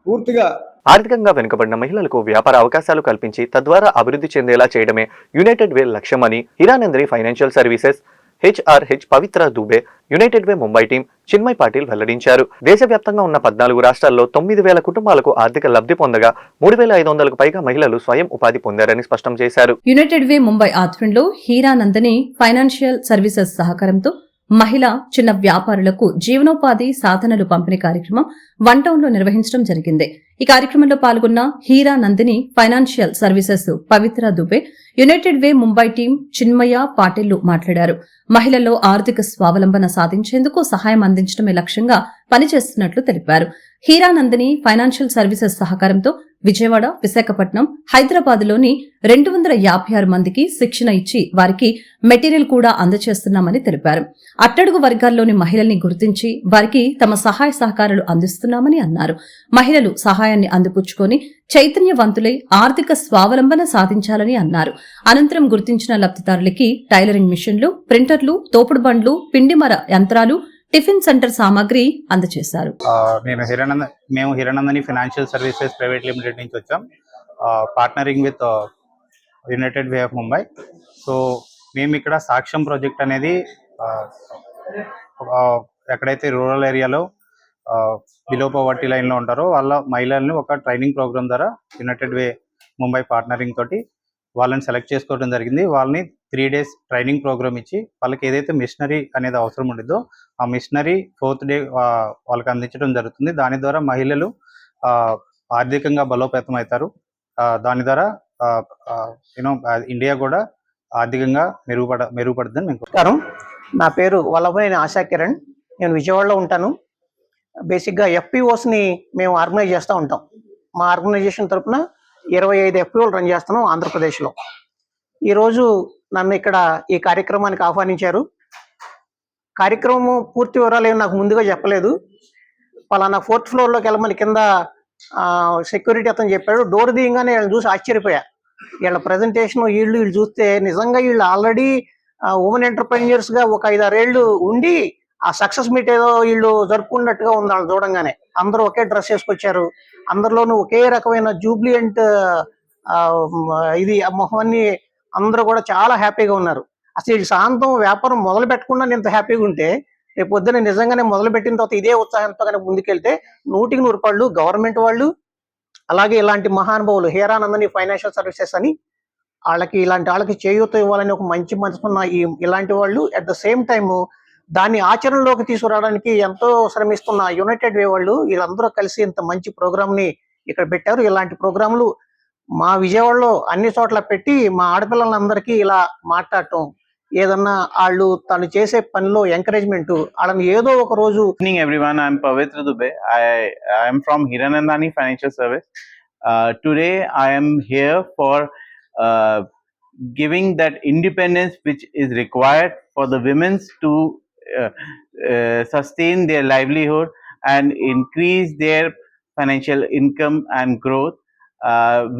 పూర్తిగా ఆర్థికంగా వెనుకబడిన మహిళలకు వ్యాపార అవకాశాలు కల్పించి తద్వారా అభివృద్ధి చెందేలా చేయడమే యునైటెడ్ వే లక్ష్యమని హీరానందిని ఫైనాన్షియల్ సర్వీసెస్ హెచ్ఆర్హెచ్ పవిత్ర దుబే, యునైటెడ్ వే ముంబై టీం చిన్మయ్ పాటిల్ వెల్లడించారు. దేశవ్యాప్తంగా ఉన్న 14 రాష్ట్రాల్లో 9,000 కుటుంబాలకు ఆర్థిక లబ్ధి పొందగా 3,500కు పైగా మహిళలు స్వయం ఉపాధి పొందారని స్పష్టం చేశారు. యునైటెడ్ వే ముంబై ఆధ్వర్యంలో హీరానందిని ఫైనాన్షియల్ సర్వీసెస్ సహకారంతో మహిళా చిన్న వ్యాపారులకు జీవనోపాధి సాధనలు పంపిణీ కార్యక్రమం వన్ టౌన్ లో నిర్వహించడం జరిగింది. ఈ కార్యక్రమంలో పాల్గొన్న హీరానందిని ఫైనాన్షియల్ సర్వీసెస్ పవిత్ర దుబే, యునైటెడ్ వే ముంబై టీం చిన్మయ పాటిల్ మాట్లాడారు. మహిళల్లో ఆర్థిక స్వావలంబన సాధించేందుకు సహాయం అందించడమే లక్ష్యంగా పనిచేస్తున్నట్లు తెలిపారు. హీరానందిని ఫైనాన్షియల్ సర్వీసెస్ సహకారంతో విజయవాడ, విశాఖపట్నం, హైదరాబాద్లోని 256 మందికి శిక్షణ ఇచ్చి వారికి మెటీరియల్ కూడా అందజేస్తున్నామని తెలిపారు. అట్టడుగు వర్గాల్లోని మహిళల్ని గుర్తించి వారికి తమ సహాయ సహకారాలు అందిస్తున్నామని అన్నారు. మహిళలు సహాయాన్ని అందిపుచ్చుకొని చైతన్యవంతులై ఆర్థిక స్వావలంబన సాధించాలని అన్నారు. అనంతరం గుర్తించిన లబ్ధిదారులకి టైలరింగ్ మిషన్లు, ప్రింటర్లు, తోపుడు బండ్లు, పిండిమర యంత్రాలు, టిఫిన్ సెంటర్ సామాగ్రి అందజేశారు. మేము Hiranandani financial services private limited నుంచి వచ్చాం, partnering with United way of Mumbai. So మేము ఇక్కడ సాక్ష్యం ప్రాజెక్ట్ అనేది ఎక్కడైతే రూరల్ ఏరియాలో బిలో పవర్టీ లైన్లో ఉంటారో వాళ్ళ మహిళల్ని ఒక ట్రైనింగ్ ప్రోగ్రామ్ ద్వారా యునైటెడ్ వే ముంబై పార్ట్నరింగ్ తోటి వాళ్ళని సెలెక్ట్ చేసుకోవడం జరిగింది. వాళ్ళని 3 days ట్రైనింగ్ ప్రోగ్రామ్ ఇచ్చి వాళ్ళకి ఏదైతే మిషనరీ అనేది అవసరం ఉండిద్దో ఆ మిషనరీ 4th day వాళ్ళకి అందించడం జరుగుతుంది. దాని ద్వారా మహిళలు ఆర్థికంగా బలోపేతం అవుతారు. దాని ద్వారా ఇండియా కూడా ఆర్థికంగా మెరుగుపడుతుందని నమస్కారం, నా పేరు వల్లభనేని ఆశా కిరణ్. నేను విజయవాడలో ఉంటాను. బేసిక్గా ఎఫ్పిఓస్ని మేము ఆర్గనైజ్ చేస్తూ ఉంటాం. మా ఆర్గనైజేషన్ తరఫున 25 ఎఫ్పిఓలు రన్ చేస్తున్నాం ఆంధ్రప్రదేశ్లో. ఈరోజు నన్ను ఇక్కడ ఈ కార్యక్రమానికి ఆహ్వానించారు. కార్యక్రమం పూర్తి వివరాలు ఏమి నాకు ముందుగా చెప్పలేదు. పలానా 4th floorలోకి వెళ్ళమని కింద సెక్యూరిటీ అతను చెప్పాడు. డోర్ దిగంగానే వీళ్ళని చూసి ఆశ్చర్యపోయా. వీళ్ళ ప్రజెంటేషన్ వీళ్ళు చూస్తే నిజంగా వీళ్ళు ఆల్రెడీ ఉమెన్ ఎంటర్ప్రెన్యూర్స్గా ఒక 5-6 ఏళ్ళు ఉండి ఆ సక్సెస్ మీట్ ఏదో వీళ్ళు జరుపుకున్నట్టుగా ఉంది వాళ్ళు చూడంగానే. అందరూ ఒకే డ్రెస్ వేసుకొచ్చారు. అందరిలోనూ ఒకే రకమైన జూబ్లియంట్ ఇది మొహాన్ని అందరూ కూడా చాలా హ్యాపీగా ఉన్నారు. అసలు ఈ శాంతం వ్యాపారం మొదలు పెట్టకుండా ఇంత హ్యాపీగా ఉంటే రేపు పొద్దున నిజంగానే మొదలు పెట్టిన తర్వాత ఇదే ఉత్సాహంతో కనుక ముందుకెళ్తే 100కి 100 రూపాయలు గవర్నమెంట్ వాళ్ళు, అలాగే ఇలాంటి మహానుభావులు హీరానందిని ఫైనాన్షియల్ సర్వీసెస్ అని వాళ్ళకి ఇలాంటి వాళ్ళకి చేయూత ఇవ్వాలని ఒక మంచి మనసుకున్న ఇలాంటి వాళ్ళు అట్ ద సేమ్ టైమ్ దాన్ని ఆచరణలోకి తీసుకురావడానికి ఎంతో శ్రమిస్తున్న యునైటెడ్ వే వాళ్ళు వీళ్ళందరూ కలిసి ఇంత మంచి ప్రోగ్రామ్ని ఇక్కడ పెట్టారు. ఇలాంటి ప్రోగ్రాంలు మా విజయవాడలో అన్ని చోట్ల పెట్టి మా ఆడపిల్లలందరికీ ఇలా మాట్లాడటం, ఏదన్నా వాళ్ళు తను చేసే పనిలో ఎంకరేజ్మెంట్ వాళ్ళని ఏదో ఒక రోజు. Good evening everyone, I am Pavitra Dubey. I am from Hiranandani Financial Service. Today I am here for giving that independence which is required for the women to sustain their livelihood and increase their financial income and growth.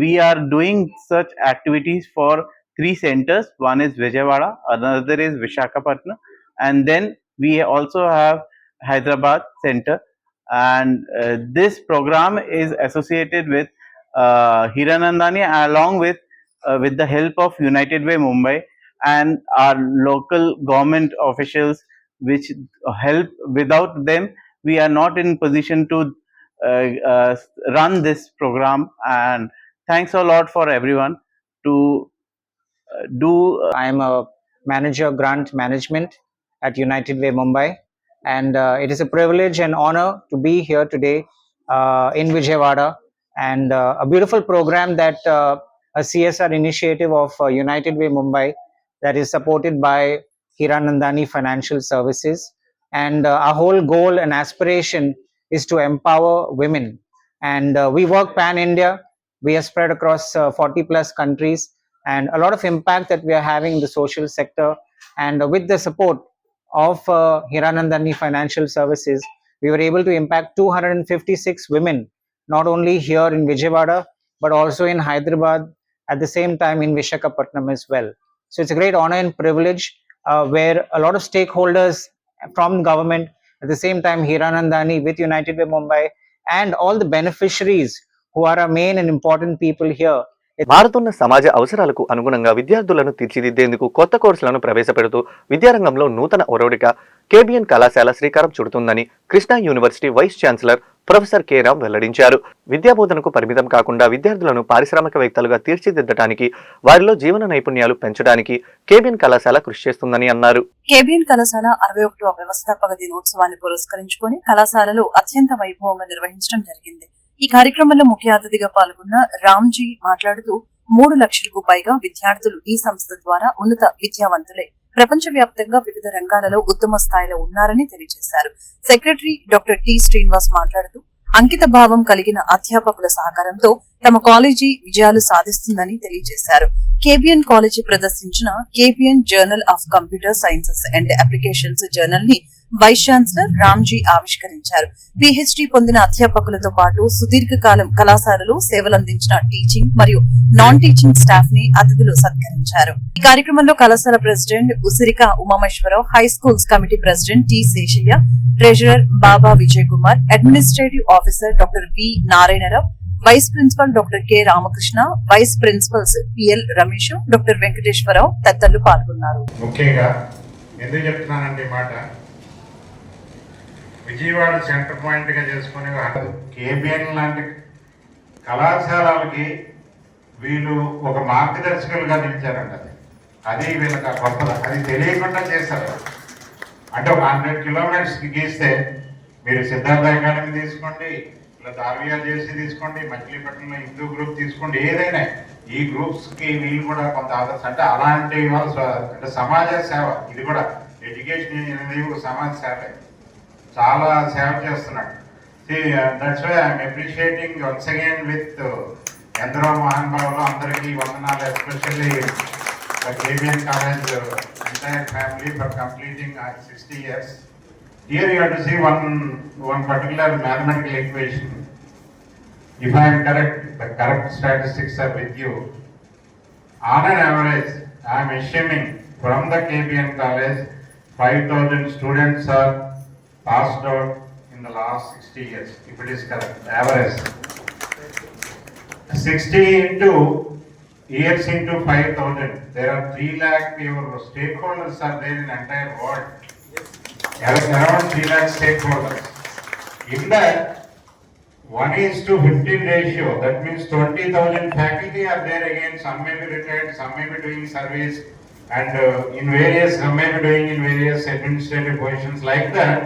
We are doing such activities for 3 centers. One is Vijayawada, another is Visakhapatnam, and then we also have Hyderabad center. And this program is associated with Hiranandani along with the help of United Way Mumbai and our local government officials, which help. Without them, we are not in position to run this program. And thanks a lot for everyone to do. I am a manager grant management at United Way Mumbai, and it is a privilege and honor to be here today in Vijayawada, and a beautiful program that a CSR initiative of United Way Mumbai that is supported by Hiranandani Financial Services, and our whole goal and aspiration is to empower women, and we work pan India. We are spread across 40 plus countries, and a lot of impact that we are having in the social sector. And with the support of Hiranandani Financial Services, we were able to impact 256 women, not only here in Vijayawada, but also in Hyderabad, at the same time in Visakhapatnam as well. So it's a great honor and privilege where a lot of stakeholders from government, at the same time Hiranandani with United Way Mumbai, and all the beneficiaries who are our main and important people here. మారుతున్న సమాజ అవసరాలకు అనుగుణంగా విద్యార్థులను తీర్చిదిద్దేందుకు కొత్త కోర్సులను ప్రవేశపెడుతూ విద్యారంగంలో నూతన ఒరవడిక కేబిఎన్ కళాశాల శ్రీకారం చుడుతుందని Krishna university vice chancellor professor K Ram వెల్లడించారు. విద్యాబోధనకు పరిమితం కాకుండా విద్యార్థులను పారిశ్రామికవేత్తలుగా తీర్చిదిద్దడానికి, వారిలో జీవన నైపుణ్యాలు పెంచడానికి కేబిఎన్ కళాశాల కృషి చేస్తుందని అన్నారు. కేబిఎన్ కళాశాల 61వ వ్యవస్థాపక దినోత్సవాన్ని పురస్కరించుకొని కళాశాలలో అత్యంత వైభవంగా నిర్వహించడం జరిగింది. ఈ కార్యక్రమంలో ముఖ్య అతిథిగా పాల్గొన్న రామ్జీ మాట్లాడుతూ 3 లక్షలకు పైగా విద్యార్థులు ఈ సంస్థ ద్వారా ఉన్నత విద్యావంతులై ప్రపంచవ్యాప్తంగా వివిధ రంగాలలో ఉత్తమ స్థాయిలో ఉన్నారని తెలియజేశారు. సెక్రటరీ డాక్టర్ టి శ్రీనివాస్ మాట్లాడుతూ అంకిత భావం కలిగిన అధ్యాపకుల సహకారంతో తమ కాలేజీ విజయాలు సాధిస్తుందని తెలియజేశారు. కేబిఎన్ కాలేజీ ప్రదర్శించిన K B N journal of computer sciences and applications journal ని వైస్ ఛాన్సలర్ రామ్జీ ఆవిష్కరించారు. పిహెచ్డి పొందిన అధ్యాపకులతో పాటు సుదీర్ఘకాలం కళాశాలలో సేవలందించిన టీచింగ్ మరియు నాన్ టీచింగ్ స్టాఫ్ ని అతిథులు సత్కరించారు. ఈ కార్యక్రమంలో కళాశాల president Usirika Umamaheswara Rao, high schools committee president T Seshaiah, treasurer Baba Vijay Kumar, administrative officer doctor V Narayana Rao, vice principal doctor K Ramakrishna, vice principals P L Ramesh, doctor Venkateswara Rao తదితరులు పాల్గొన్నారు. ముఖ్యంగా ఎందుకు చెప్తున్నానంటే మాట విజయవాడ సెంటర్ పాయింట్ గా చేసుకునే కేబిఎన్ లాంటి కళాశాలలకి వీళ్ళు ఒక మార్గదర్శకులుగా నిలిచారంట. అది వీళ్ళకి గొప్పది. అది తెలియకుండా చేశారు. అంటే ఒక 100 కిలోమీటర్స్ గీస్తే మీరు సిద్ధార్థ అకాడమీ తీసుకోండి, ఇలా ఆర్వీఆర్ చేసి తీసుకోండి, మచిలీపట్నంలో హిందూ గ్రూప్ తీసుకోండి, ఏదైనా ఈ గ్రూప్స్ కి వీళ్ళు కూడా కొంత ఆదర్శ. అంటే అలాంటి వాళ్ళు అంటే సమాజ సేవ, ఇది కూడా ఎడ్యుకేషన్ అనేది ఒక సమాజ సేవ, చాలా సేవ చేస్తున్నాడు. That's why I'm appreciating once again with ఎందరో మహానుభావులు అందరికీ వందనాలు. Especially KBN college entire family for completing 60 years. Here you have to see one particular mathematical equation. If I am correct, the correct statistics are with you. On an average, I am assuming from the KBN college, 5,000 students are passed out in the last 60 years. If it is correct, average. 60 into years into 5,000. There are 3 lakh your stakeholders are there in entire world. Around 3 lakh stakeholders. In that, 1:15 ratio, that means 20,000 faculty are there again. Some may be retired, some may be doing service, and in various, some may be doing in various administrative positions like that.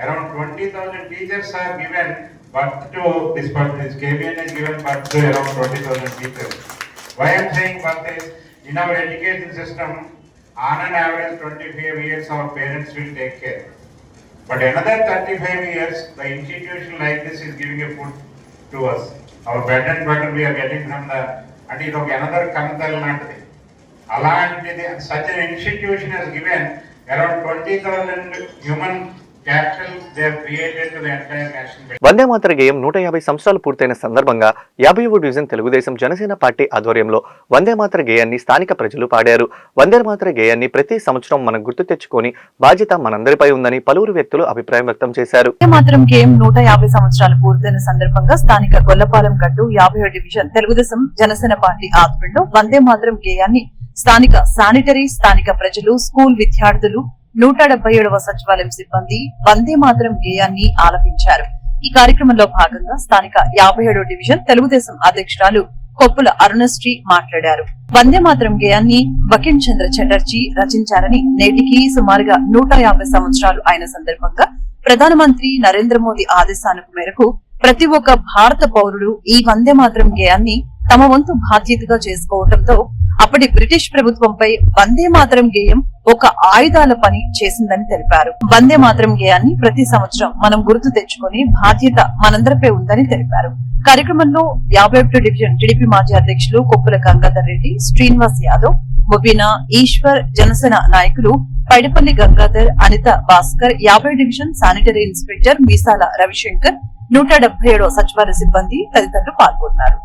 Around 20,000 teachers are given birth to this KBN is given birth to around 20,000 teachers. Why I am saying birth is, in our education system, on an average 25 years our parents will take care. But another 35 years, the institution like this is giving a food to us. Our bread and butter we are getting from the, and it is another kantal nantadi. అలాంటిది such an institution has given around 20,000 human capital they have created to the entire nation. వందే మాతర గేయం 150 సంవత్సరాలు పూర్తయిన సందర్భంగా 50వ division Telugu Desam Janasena party ఆధ్వర్యంలో వందే మాతర గేయాన్ని స్థానిక ప్రజలు పాడారు. వందే మాతర గేయాన్ని ప్రతి సంవత్సరం మనం గుర్తు తెచ్చుకొని బాధ్యత మనందరిపై ఉందని పలువురు వ్యక్తులు అభిప్రాయం వ్యక్తం చేశారు. వందే మాతరం గేయం 150 సంవత్సరాలు పూర్తయిన సందర్భంగా స్థానిక గొల్లపాలెం గట్టు 50వ డివిజన్ తెలుగుదేశం జనసేన పార్టీ ఆధ్వర్యంలో వందే మాతరం గేయాన్ని స్థానిక శానిటరీ, స్థానిక ప్రజలు, స్కూల్ విద్యార్థులు, 177వ సచివాలయం సిబ్బంది వందే మాతరం గేయాన్ని ఆలపించారు. ఈ కార్యక్రమంలో భాగంగా స్థానిక 57వ డివిజన్ తెలుగుదేశం అధ్యక్షురాలు కొప్పుల అరుణశ్రీ మాట్లాడారు. వందే మాతరం గేయాన్ని బకిం చంద్ర చటర్జీ రచించారని, నేటికి సుమారుగా 150 సంవత్సరాలు అయిన సందర్భంగా ప్రధానమంత్రి నరేంద్ర మోదీ ఆదేశాలకు మేరకు ప్రతి ఒక్క భారత పౌరుడు ఈ వందే మాతరం గేయాన్ని తమ వంతు బాధ్యతగా చేసుకోవడంతో అప్పటి బ్రిటిష్ ప్రభుత్వంపై వందే మాతరం గేయం ఒక ఆయుధాల పని చేసిందని తెలిపారు. వందే మాతరం గేయాన్ని ప్రతి సంవత్సరం మనం గుర్తు తెచ్చుకొని బాధ్యత మనందరిపై ఉందని తెలిపారు. కార్యక్రమంలో 51 డివిజన్ టీడీపీ మాజీ అధ్యక్షులు కొప్పుల గంగాధర్ రెడ్డి, శ్రీనివాస్ యాదవ్, ముబీనా, ఈశ్వర్, జనసేన నాయకులు Paidipalli Gangadhar, Anitha Bhaskar, 50 division sanitary inspector Meesala Ravishankar, 177వ సచివాలయ సిబ్బంది తదితరులు పాల్గొన్నారు.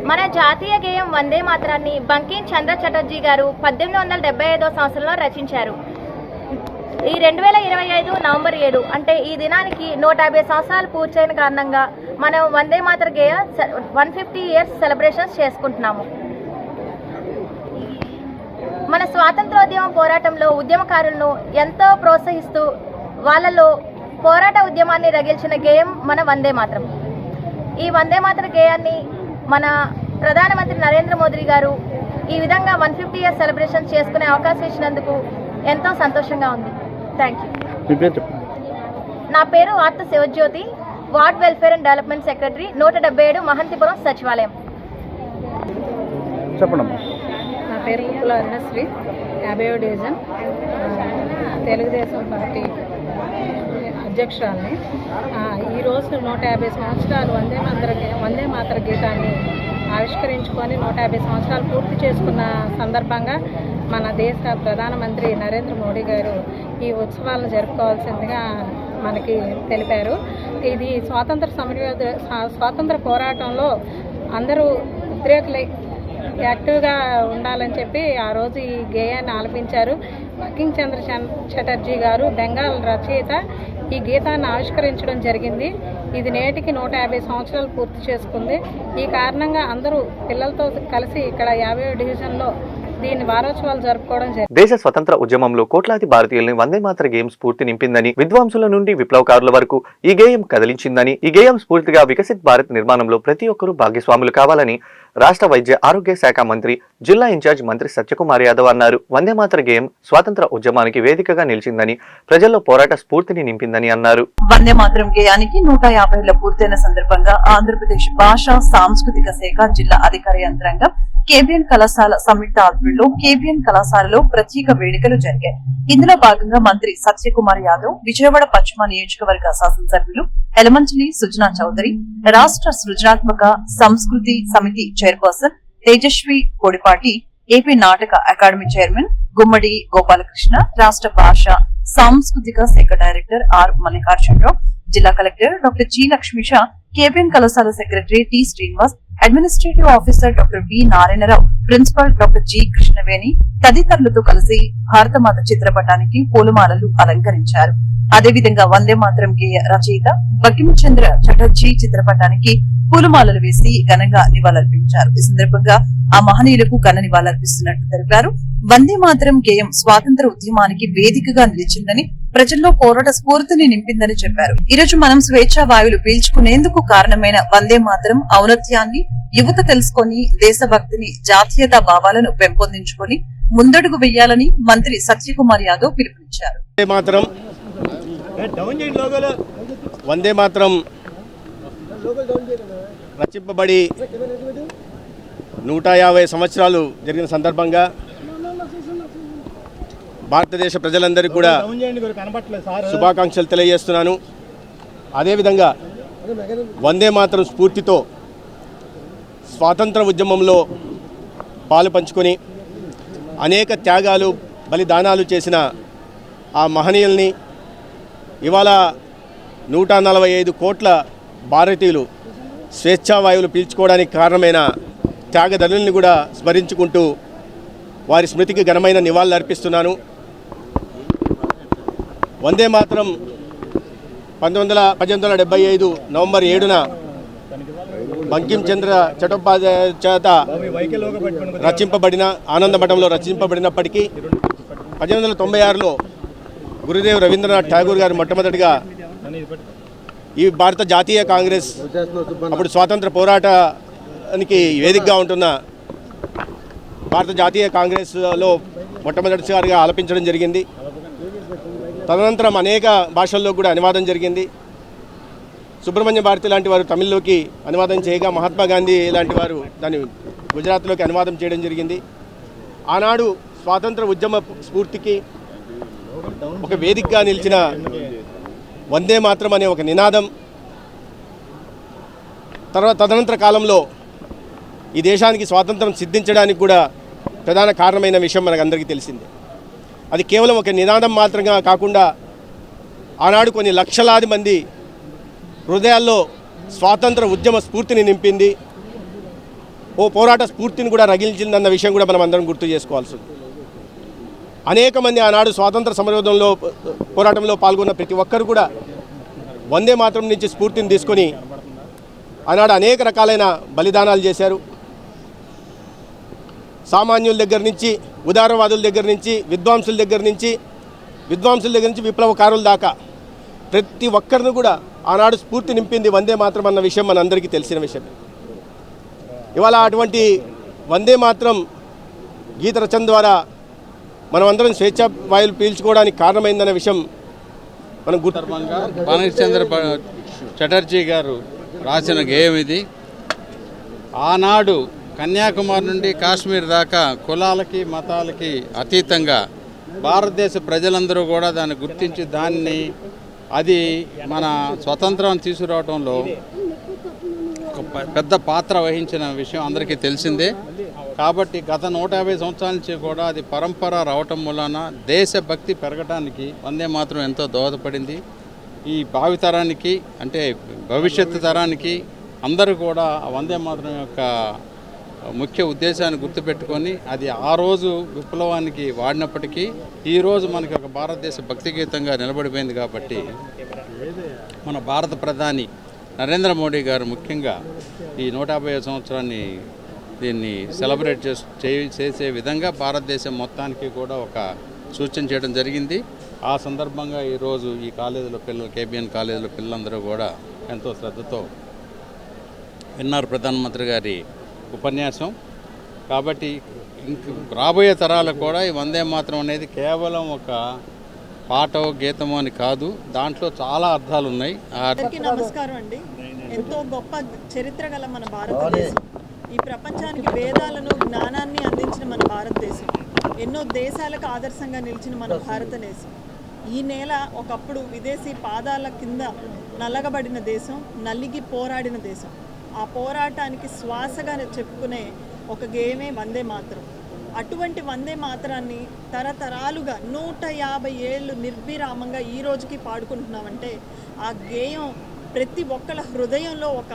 మన జాతీయ గేయం వందే మాతరాన్ని బంకిం చంద్ర చటర్జీ గారు 1875వ సంవత్సరంలో రచించారు. ఈ 2025 నవంబర్ 7 అంటే ఈ దినానికి 150 సంవత్సరాలు పూర్తయిన కారణంగా మనం వందే మాతర గేయ 150 ఇయర్స్ సెలబ్రేషన్స్ చేసుకుంటున్నాము. మన స్వాతంత్రోద్యమ పోరాటంలో ఉద్యమకారులను ఎంతో ప్రోత్సహిస్తూ వాళ్ళలో పోరాట ఉద్యమాన్ని రగిల్చిన గేయం మన వందే మాతరం. ఈ వందే మాతర గేయాన్ని మన ప్రధానమంత్రి నరేంద్ర మోదీ గారు ఈ విధంగా 150 ఇయర్స్ సెలబ్రేషన్ చేసుకునే అవకాశం ఇచ్చినందుకు ఎంతో సంతోషంగా ఉంది. Thank you. నా పేరు Artha Sivajyothi, ward welfare and development secretary, 177 Mahantipuram సచివాలయం. చెప్పండి. నా పేరు కుల అరుణశ్రీ, 50వ డివిజన్ తెలుగుదేశం పార్టీ అధ్యక్షురాలని. ఈరోజు 150 సంవత్సరాలు వందే మాతర గీతాన్ని ఆవిష్కరించుకొని 150 సంవత్సరాలు పూర్తి చేసుకున్న సందర్భంగా మన దేశ ప్రధానమంత్రి నరేంద్ర మోడీ గారు ఈ ఉత్సవాలను జరుపుకోవాల్సిందిగా మనకి తెలిపారు. ఇది స్వాతంత్ర పోరాటంలో అందరూ ఉద్రేకులై యాక్టివ్గా ఉండాలని చెప్పి ఆ రోజు ఈ గేయాన్ని ఆలపించారు. బకిం చంద్ర చటర్జీ గారు బెంగాల్ రచయిత ఈ గీతాన్ని ఆవిష్కరించడం జరిగింది. ఇది నేటికి 150 సంవత్సరాలు పూర్తి చేసుకుంది. ఈ కారణంగా అందరూ పిల్లలతో కలిసి ఇక్కడ 50వ డివిజన్లో దీని వారోత్సవాలు జరుపుకోవడం జరిగింది. దేశ స్వతంత్ర ఉద్యమంలో కోట్లాది భారతీయుల్ని వందే మాతర గేయం స్ఫూర్తి నింపిందని, విద్వాంసుల నుండి విప్లవకారుల వరకు ఈ గేయం కదిలించిందని, ఈ గేయం స్ఫూర్తిగా వికసిత్ భారత్ నిర్మాణంలో ప్రతి ఒక్కరూ భాగస్వాములు కావాలని రాష్ట్ర వైద్య ఆరోగ్య శాఖ మంత్రి, జిల్లా ఇన్ఛార్జ్ మంత్రి సత్యకుమార్ యాదవ్ అన్నారు. వందే మాతర గేయం స్వాతంత్ర ఉద్యమానికి వేదికగా నిలిచిందని, ప్రజల్లో పోరాట స్ఫూర్తిని నింపిందని అన్నారు. వందే మాతరం గేయానికి 150 పూర్తయిన సందర్భంగా ఆంధ్రప్రదేశ్ భాషా సాంస్కృతిక శాఖ జిల్లా అధికార యంత్రాంగం కేబిఎన్ కళాశాల సంయుక్త ఆధ్వర్యంలో కేబిఎన్ కళాశాలలో ప్రత్యేక వేడుకలు జరిగాయి. ఇందులో భాగంగా మంత్రి సత్యకుమార్ యాదవ్, విజయవాడ పశ్చిమ నియోజకవర్గ శాసనసభ్యులు ఎలమంచిలి సుజనా చౌదరి, రాష్ట్ర సృజనాత్మక సంస్కృతి సమితి చైర్పర్సన్ తేజస్వి కోడిపాటి, ఏపీ నాటక అకాడమీ చైర్మన్ గుమ్మడి గోపాలకృష్ణ, రాష్ట్ర భాష సాంస్కృతిక శాఖ డైరెక్టర్ ఆర్ మల్లికార్జునరావు, జిల్లా collector doctor G Lakshmisha, K B N కళాశాల secretary T Srinivas, administrative officer doctor V Narayana Rao, principal doctor G Krishnaveni తదితరులతో కలిసి భారతమాత చిత్రపటానికి పూలమాలలు అలంకరించారు. అదేవిధంగా వందే మాతరం గేయ రచయిత బంకిం చంద్ర చటర్జీ చిత్రపటానికి పూలమాలలు వేసి ఘనంగా నివాళులర్పించారు. ఈ సందర్భంగా ఆ మహనీయులకు ఘన నివాళులర్పిస్తున్నట్లు తెలిపారు. వందే మాతరం గేయం స్వాతంత్ర ఉద్యమానికి వేదికగా నిలిచిందని, ప్రజల్లో పోరాట స్ఫూర్తిని నింపిందని చెప్పారు. ఈ రోజు మనం స్వేచ్ఛా వాయువులు పీల్చుకునేందుకు కారణమైన వందే మాతరం ఔన్నత్యాన్ని యువత తెలుసుకొని దేశభక్తిని, జాతీయతా భావాలను పెంపొందించుకొని ముందడుగు వెయ్యాలని మంత్రి సత్యకుమార్ యాదవ్ పిలుపునిచ్చారు. వందే మాతరం రచింపబడి 150 సంవత్సరాలు జరిగిన సందర్భంగా భారతదేశ ప్రజలందరికీ కూడా శుభాకాంక్షలు తెలియజేస్తున్నాను. అదేవిధంగా వందే మాతరం స్ఫూర్తితో స్వాతంత్ర ఉద్యమంలో పాలు పంచుకొని అనేక త్యాగాలు, బలిదానాలు చేసిన ఆ మహనీయుల్ని ఇవాళ 145 కోట్ల భారతీయులు స్వేచ్ఛావాయువులు పీల్చుకోవడానికి కారణమైన త్యాగదనుల్ని కూడా స్మరించుకుంటూ వారి స్మృతికి ఘనమైన నివాళులు అర్పిస్తున్నాను. వందే మాతరం 1875 నవంబర్ 7న బంకిం చంద్ర చటోపాధ్యాయ చేత రచింపబడిన ఆనందమఠంలో రచింపబడినప్పటికీ 1896లో గురుదేవ్ రవీంద్రనాథ్ ఠాగూర్ గారు మొట్టమొదటిగా ఈ భారత జాతీయ కాంగ్రెస్ అప్పుడు స్వాతంత్ర పోరాటానికి వేదికగా ఉంటున్న భారత జాతీయ కాంగ్రెస్లో మొట్టమొదటిసారిగా ఆలపించడం జరిగింది. తదనంతరం అనేక భాషల్లో కూడా అనువాదం జరిగింది. సుబ్రహ్మణ్య భారతి లాంటి వారు తమిళ్లోకి అనువాదం చేయగా, మహాత్మా గాంధీ లాంటి వారు దాన్ని గుజరాత్లోకి అనువాదం చేయడం జరిగింది. ఆనాడు స్వాతంత్ర ఉద్యమ స్ఫూర్తికి ఒక వేదికగా నిలిచిన వందే మాతరం అనే ఒక నినాదం తదనంతర కాలంలో ఈ దేశానికి స్వాతంత్రం సిద్ధించడానికి కూడా ప్రధాన కారణమైన విషయం మనకు అందరికీ తెలిసిందే. అది కేవలం ఒక నినాదం మాత్రంగా కాకుండా ఆనాడు కొన్ని లక్షలాది మంది హృదయాల్లో స్వాతంత్ర ఉద్యమ స్ఫూర్తిని నింపింది, ఓ పోరాట స్ఫూర్తిని కూడా రగిల్చిందన్న విషయం కూడా మనం అందరం గుర్తు చేసుకోవాల్సి ఉంది. అనేక మంది ఆనాడు స్వాతంత్ర సమరోధంలో పోరాటంలో పాల్గొన్న ప్రతి ఒక్కరు కూడా వందే మాతరం నుంచి స్ఫూర్తిని తీసుకొని ఆనాడు అనేక రకాలైన బలిదానాలు చేశారు. సామాన్యుల దగ్గర నుంచి, ఉదారవాదుల దగ్గర నుంచి, విద్వాంసుల దగ్గర నుంచి విప్లవకారుల దాకా ప్రతి ఒక్కరిని కూడా ఆనాడు స్ఫూర్తి నింపింది వందే మాతరం అన్న విషయం మనందరికీ తెలిసిన విషయం. ఇవాళ అటువంటి వందే మాతరం గీత రచన ద్వారా మనమందరం స్వేచ్ఛా వాయువులు పీల్చుకోవడానికి కారణమైందన్న విషయం మనం గుర్తర్మంగా బంకించంద్ర చటర్జీ గారు రాసిన గేయం ఇది. ఆనాడు కన్యాకుమారి నుండి కాశ్మీర్ దాకా కులాలకి, మతాలకి అతీతంగా భారతదేశ ప్రజలందరూ కూడా దాన్ని గుర్తించి అది మన స్వతంత్రం తీసుకురావడంలో ఒక పెద్ద పాత్ర వహించిన విషయం అందరికీ తెలిసిందే. కాబట్టి గత 150 సంవత్సరాల నుంచి కూడా అది పరంపర రావటం వలన దేశభక్తి పెరగడానికి వందే మాతరం ఎంతో దోహదపడింది. ఈ భావితరానికి, అంటే భవిష్యత్తు తరానికి అందరూ కూడా వందే మాతరం యొక్క ముఖ్య ఉద్దేశాన్ని గుర్తుపెట్టుకొని అది ఆ రోజు విప్లవానికి వాడినప్పటికీ ఈరోజు మనకి ఒక భారతదేశ భక్తి గీతంగా నిలబడిపోయింది. కాబట్టి మన భారత ప్రధాని నరేంద్ర మోడీ గారు ముఖ్యంగా ఈ 150 సంవత్సరాన్ని దీన్ని సెలబ్రేట్ చేసే విధంగా భారతదేశం మొత్తానికి కూడా ఒక సూచన చేయడం జరిగింది. ఆ సందర్భంగా ఈరోజు ఈ కాలేజీలో పిల్లలు, కేబిఎన్ కాలేజీలో పిల్లలందరూ కూడా ఎంతో శ్రద్ధతో విన్నారు ప్రధానమంత్రి గారి ఉపన్యాసం. కాబట్టి రాబోయే తరాలకు కూడా ఈ వందే మాతరం అనేది కేవలం ఒక పాటో గీతమో అని కాదు, దాంట్లో చాలా అర్థాలు ఉన్నాయి. నమస్కారం అండి. ఎంతో గొప్ప చరిత్ర గల మన భారతదేశం, ఈ ప్రపంచానికి వేదాలను, జ్ఞానాన్ని అందించిన మన భారతదేశం, ఎన్నో దేశాలకు ఆదర్శంగా నిలిచిన మన భారతదేశం. ఈ నేల ఒకప్పుడు విదేశీ పాదాల కింద నలగబడిన దేశం, నలిగి పోరాడిన దేశం. ఆ పోరాటానికి శ్వాసగా చెప్పుకునే ఒక గేయమే వందే మాతరం. అటువంటి వందే మాతరాన్ని తరతరాలుగా 150 ఏళ్ళు నిర్విరామంగా ఈ రోజుకి పాడుకుంటున్నామంటే ఆ గేయం ప్రతి ఒక్కళ్ళ హృదయంలో ఒక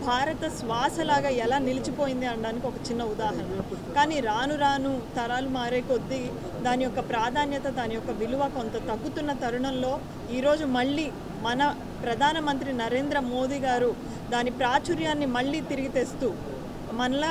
భారత శ్వాసలాగా ఎలా నిలిచిపోయింది అనడానికి ఒక చిన్న ఉదాహరణ. కానీ రాను రాను తరాలు మారే కొద్దీ దాని యొక్క ప్రాధాన్యత, దాని యొక్క విలువ కొంత తగ్గుతున్న తరుణంలో ఈరోజు మళ్ళీ మన ప్రధానమంత్రి నరేంద్ర మోదీ గారు దాని ప్రాచుర్యాన్ని మళ్ళీ తిరిగి తెస్తూ మళ్ళా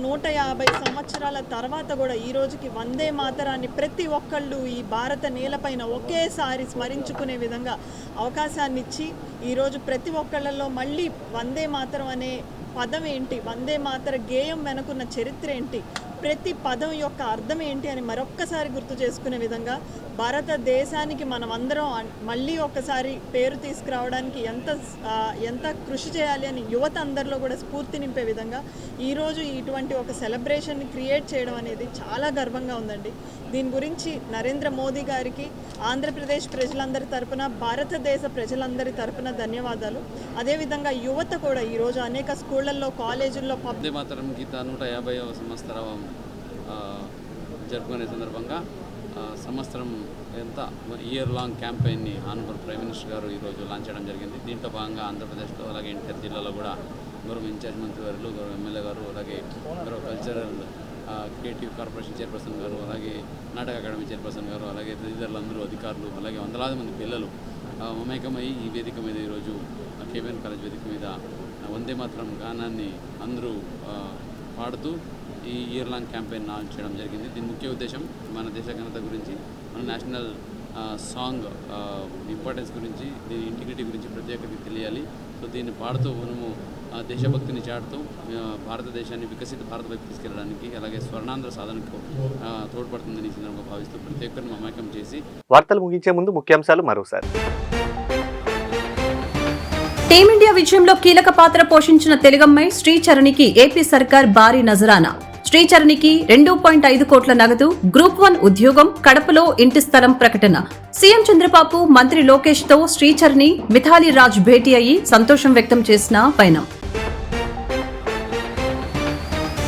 150 సంవత్సరాల తర్వాత కూడా ఈ రోజుకి వందే మాతరాన్ని ప్రతి ఒక్కళ్ళు ఈ భారత నేలపైన ఒకేసారి స్మరించుకునే విధంగా అవకాశాన్ని ఇచ్చి ఈరోజు ప్రతి ఒక్కళ్ళలో మళ్ళీ వందే మాతరం అనే పదం ఏంటి, వందే మాతర గేయం వెనుకున్న చరిత్ర ఏంటి, ప్రతి పదం యొక్క అర్థం ఏంటి అని మరొక్కసారి గుర్తు చేసుకునే విధంగా భారతదేశానికి మనం అందరం మళ్ళీ ఒక్కసారి పేరు తీసుకురావడానికి ఎంత కృషి చేయాలి అని యువత అందరిలో కూడా స్ఫూర్తి నింపే విధంగా ఈరోజు ఇటువంటి ఒక సెలబ్రేషన్ని క్రియేట్ చేయడం అనేది చాలా గర్వంగా ఉందండి. దీని గురించి నరేంద్ర మోదీ గారికి ఆంధ్రప్రదేశ్ ప్రజలందరి తరపున, భారతదేశ ప్రజలందరి తరపున ధన్యవాదాలు. అదేవిధంగా యువత కూడా ఈరోజు అనేక స్కూళ్ళల్లో, కాలేజీల్లో వందే మాతరం గీత 150వ సంవత్సరం జరుపుకునే సందర్భంగా సంవత్సరం ఎంత ఇయర్ లాంగ్ క్యాంపెయిన్ని ఆనరబుల్ ప్రైమ్ మినిస్టర్ గారు ఈరోజు లాంచ్ చేయడం జరిగింది. దీంట్లో భాగంగా ఆంధ్రప్రదేశ్లో అలాగే ఎన్టీఆర్ జిల్లాలో కూడా గౌరవ ఇన్ఛార్జ్ మంత్రి గారు, గౌరవ ఎమ్మెల్యే గారు, అలాగే గౌరవ కల్చరల్ క్రియేటివ్ కార్పొరేషన్ చైర్పర్సన్ గారు, అలాగే నాటక అకాడమీ చైర్పర్సన్ గారు, అలాగే తదితరులందరూ అధికారులు, అలాగే వందలాది మంది పిల్లలు మమేకమై ఈ వేదిక మీద ఈరోజు కేబిఎన్ కాలేజ్ వేదిక మీద వందే మాతరం గానాన్ని అందరూ పాడుతూ ఈ ఇయర్ లాంగ్ క్యాంపెయిన్ లాంచ్ చేయడం జరిగింది. దీని ముఖ్య ఉద్దేశం మన దేశ ఘనత గురించి, మన నేషనల్ సాంగ్ ఇంపార్టెన్స్ గురించి, దీని ఇంటిగ్రిటీ గురించి ప్రత్యేకత తెలియాలి. సో దీన్ని పాడుతూ మనము దేశభక్తిని చాటుతూ భారతదేశాన్ని వికసిత భారత వైపు తీసుకెళ్ళడానికి, అలాగే స్వర్ణాంధ్ర సాధనకు తోడ్పడుతుందని ఈ సందర్భంగా భావిస్తూ ప్రతి ఒక్కరిని మమేకం చేసి. వార్తలు ముగించే ముందు ముఖ్యాంశాలు మరోసారి. టీమిండియా విజయంలో కీలక పాత్ర పోషించిన తెలుగమ్మాయి శ్రీచరణికి ఏపీ సర్కార్ భారీ నజరానా. శ్రీచరణికి 2.5 కోట్ల నగదు, గ్రూప్ 1 ఉద్యోగం, కడపలో ఇంటి స్థలం ప్రకటన. సీఎం చంద్రబాబు, మంత్రి లోకేష్ తో శ్రీచరణి, మిథాలీ రాజ్ భేటీ అయ్యి సంతోషం వ్యక్తం చేసిన పయనం.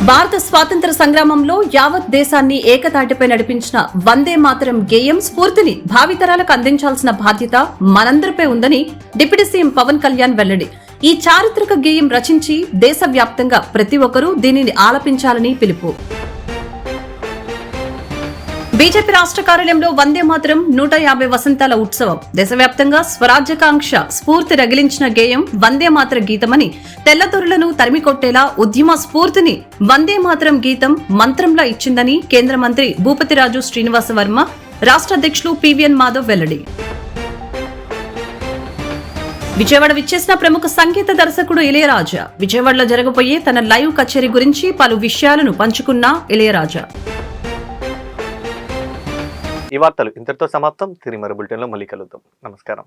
భారత స్వాతంత్ర సంగ్రామంలో యావత్ దేశాన్ని ఏకతాటిపై నడిపించిన వందే మాతరం గేయం స్ఫూర్తిని భావితరాలకు అందించాల్సిన బాధ్యత మనందరిపై ఉందని డిప్యూటీ సీఎం పవన్ కళ్యాణ్ వెల్లడి. ఈ చారిత్రక గేయం రచించి దేశవ్యాప్తంగా ప్రతి ఒక్కరూ దీనిని ఆలపించాలని పిలుపు. బీజేపీ రాష్ట్ర కార్యాలయంలో వందే మాతరం 150 వసంతాల ఉత్సవం. దేశవ్యాప్తంగా స్వరాజ్యకాంక్ష స్ఫూర్తి రగిలించిన గేయం వందే మాతర గీతమని, తెల్లదొరలను తరిమికొట్టేలా ఉద్యమ స్ఫూర్తిని వందే మాతరం గీతం మంత్రంలా ఇచ్చిందని కేంద్ర మంత్రి భూపతిరాజు శ్రీనివాస వర్మ, రాష్ట్ర అధ్యక్షులు పివిఎన్ మాధవ్ వెల్లడి. విజయవాడ విచ్చేసిన ప్రముఖ సంగీత దర్శకుడు ఇళయరాజా. విజయవాడలో జరగబోయే తన లైవ్ కచేరీ గురించి పలు విషయాలను పంచుకున్న ఇళయరాజా. ఈ వార్తలు ఇంతటితో సమాప్తం. తిరిగి మరో బులెటిన్లో మళ్ళీ కలుద్దాం. నమస్కారం.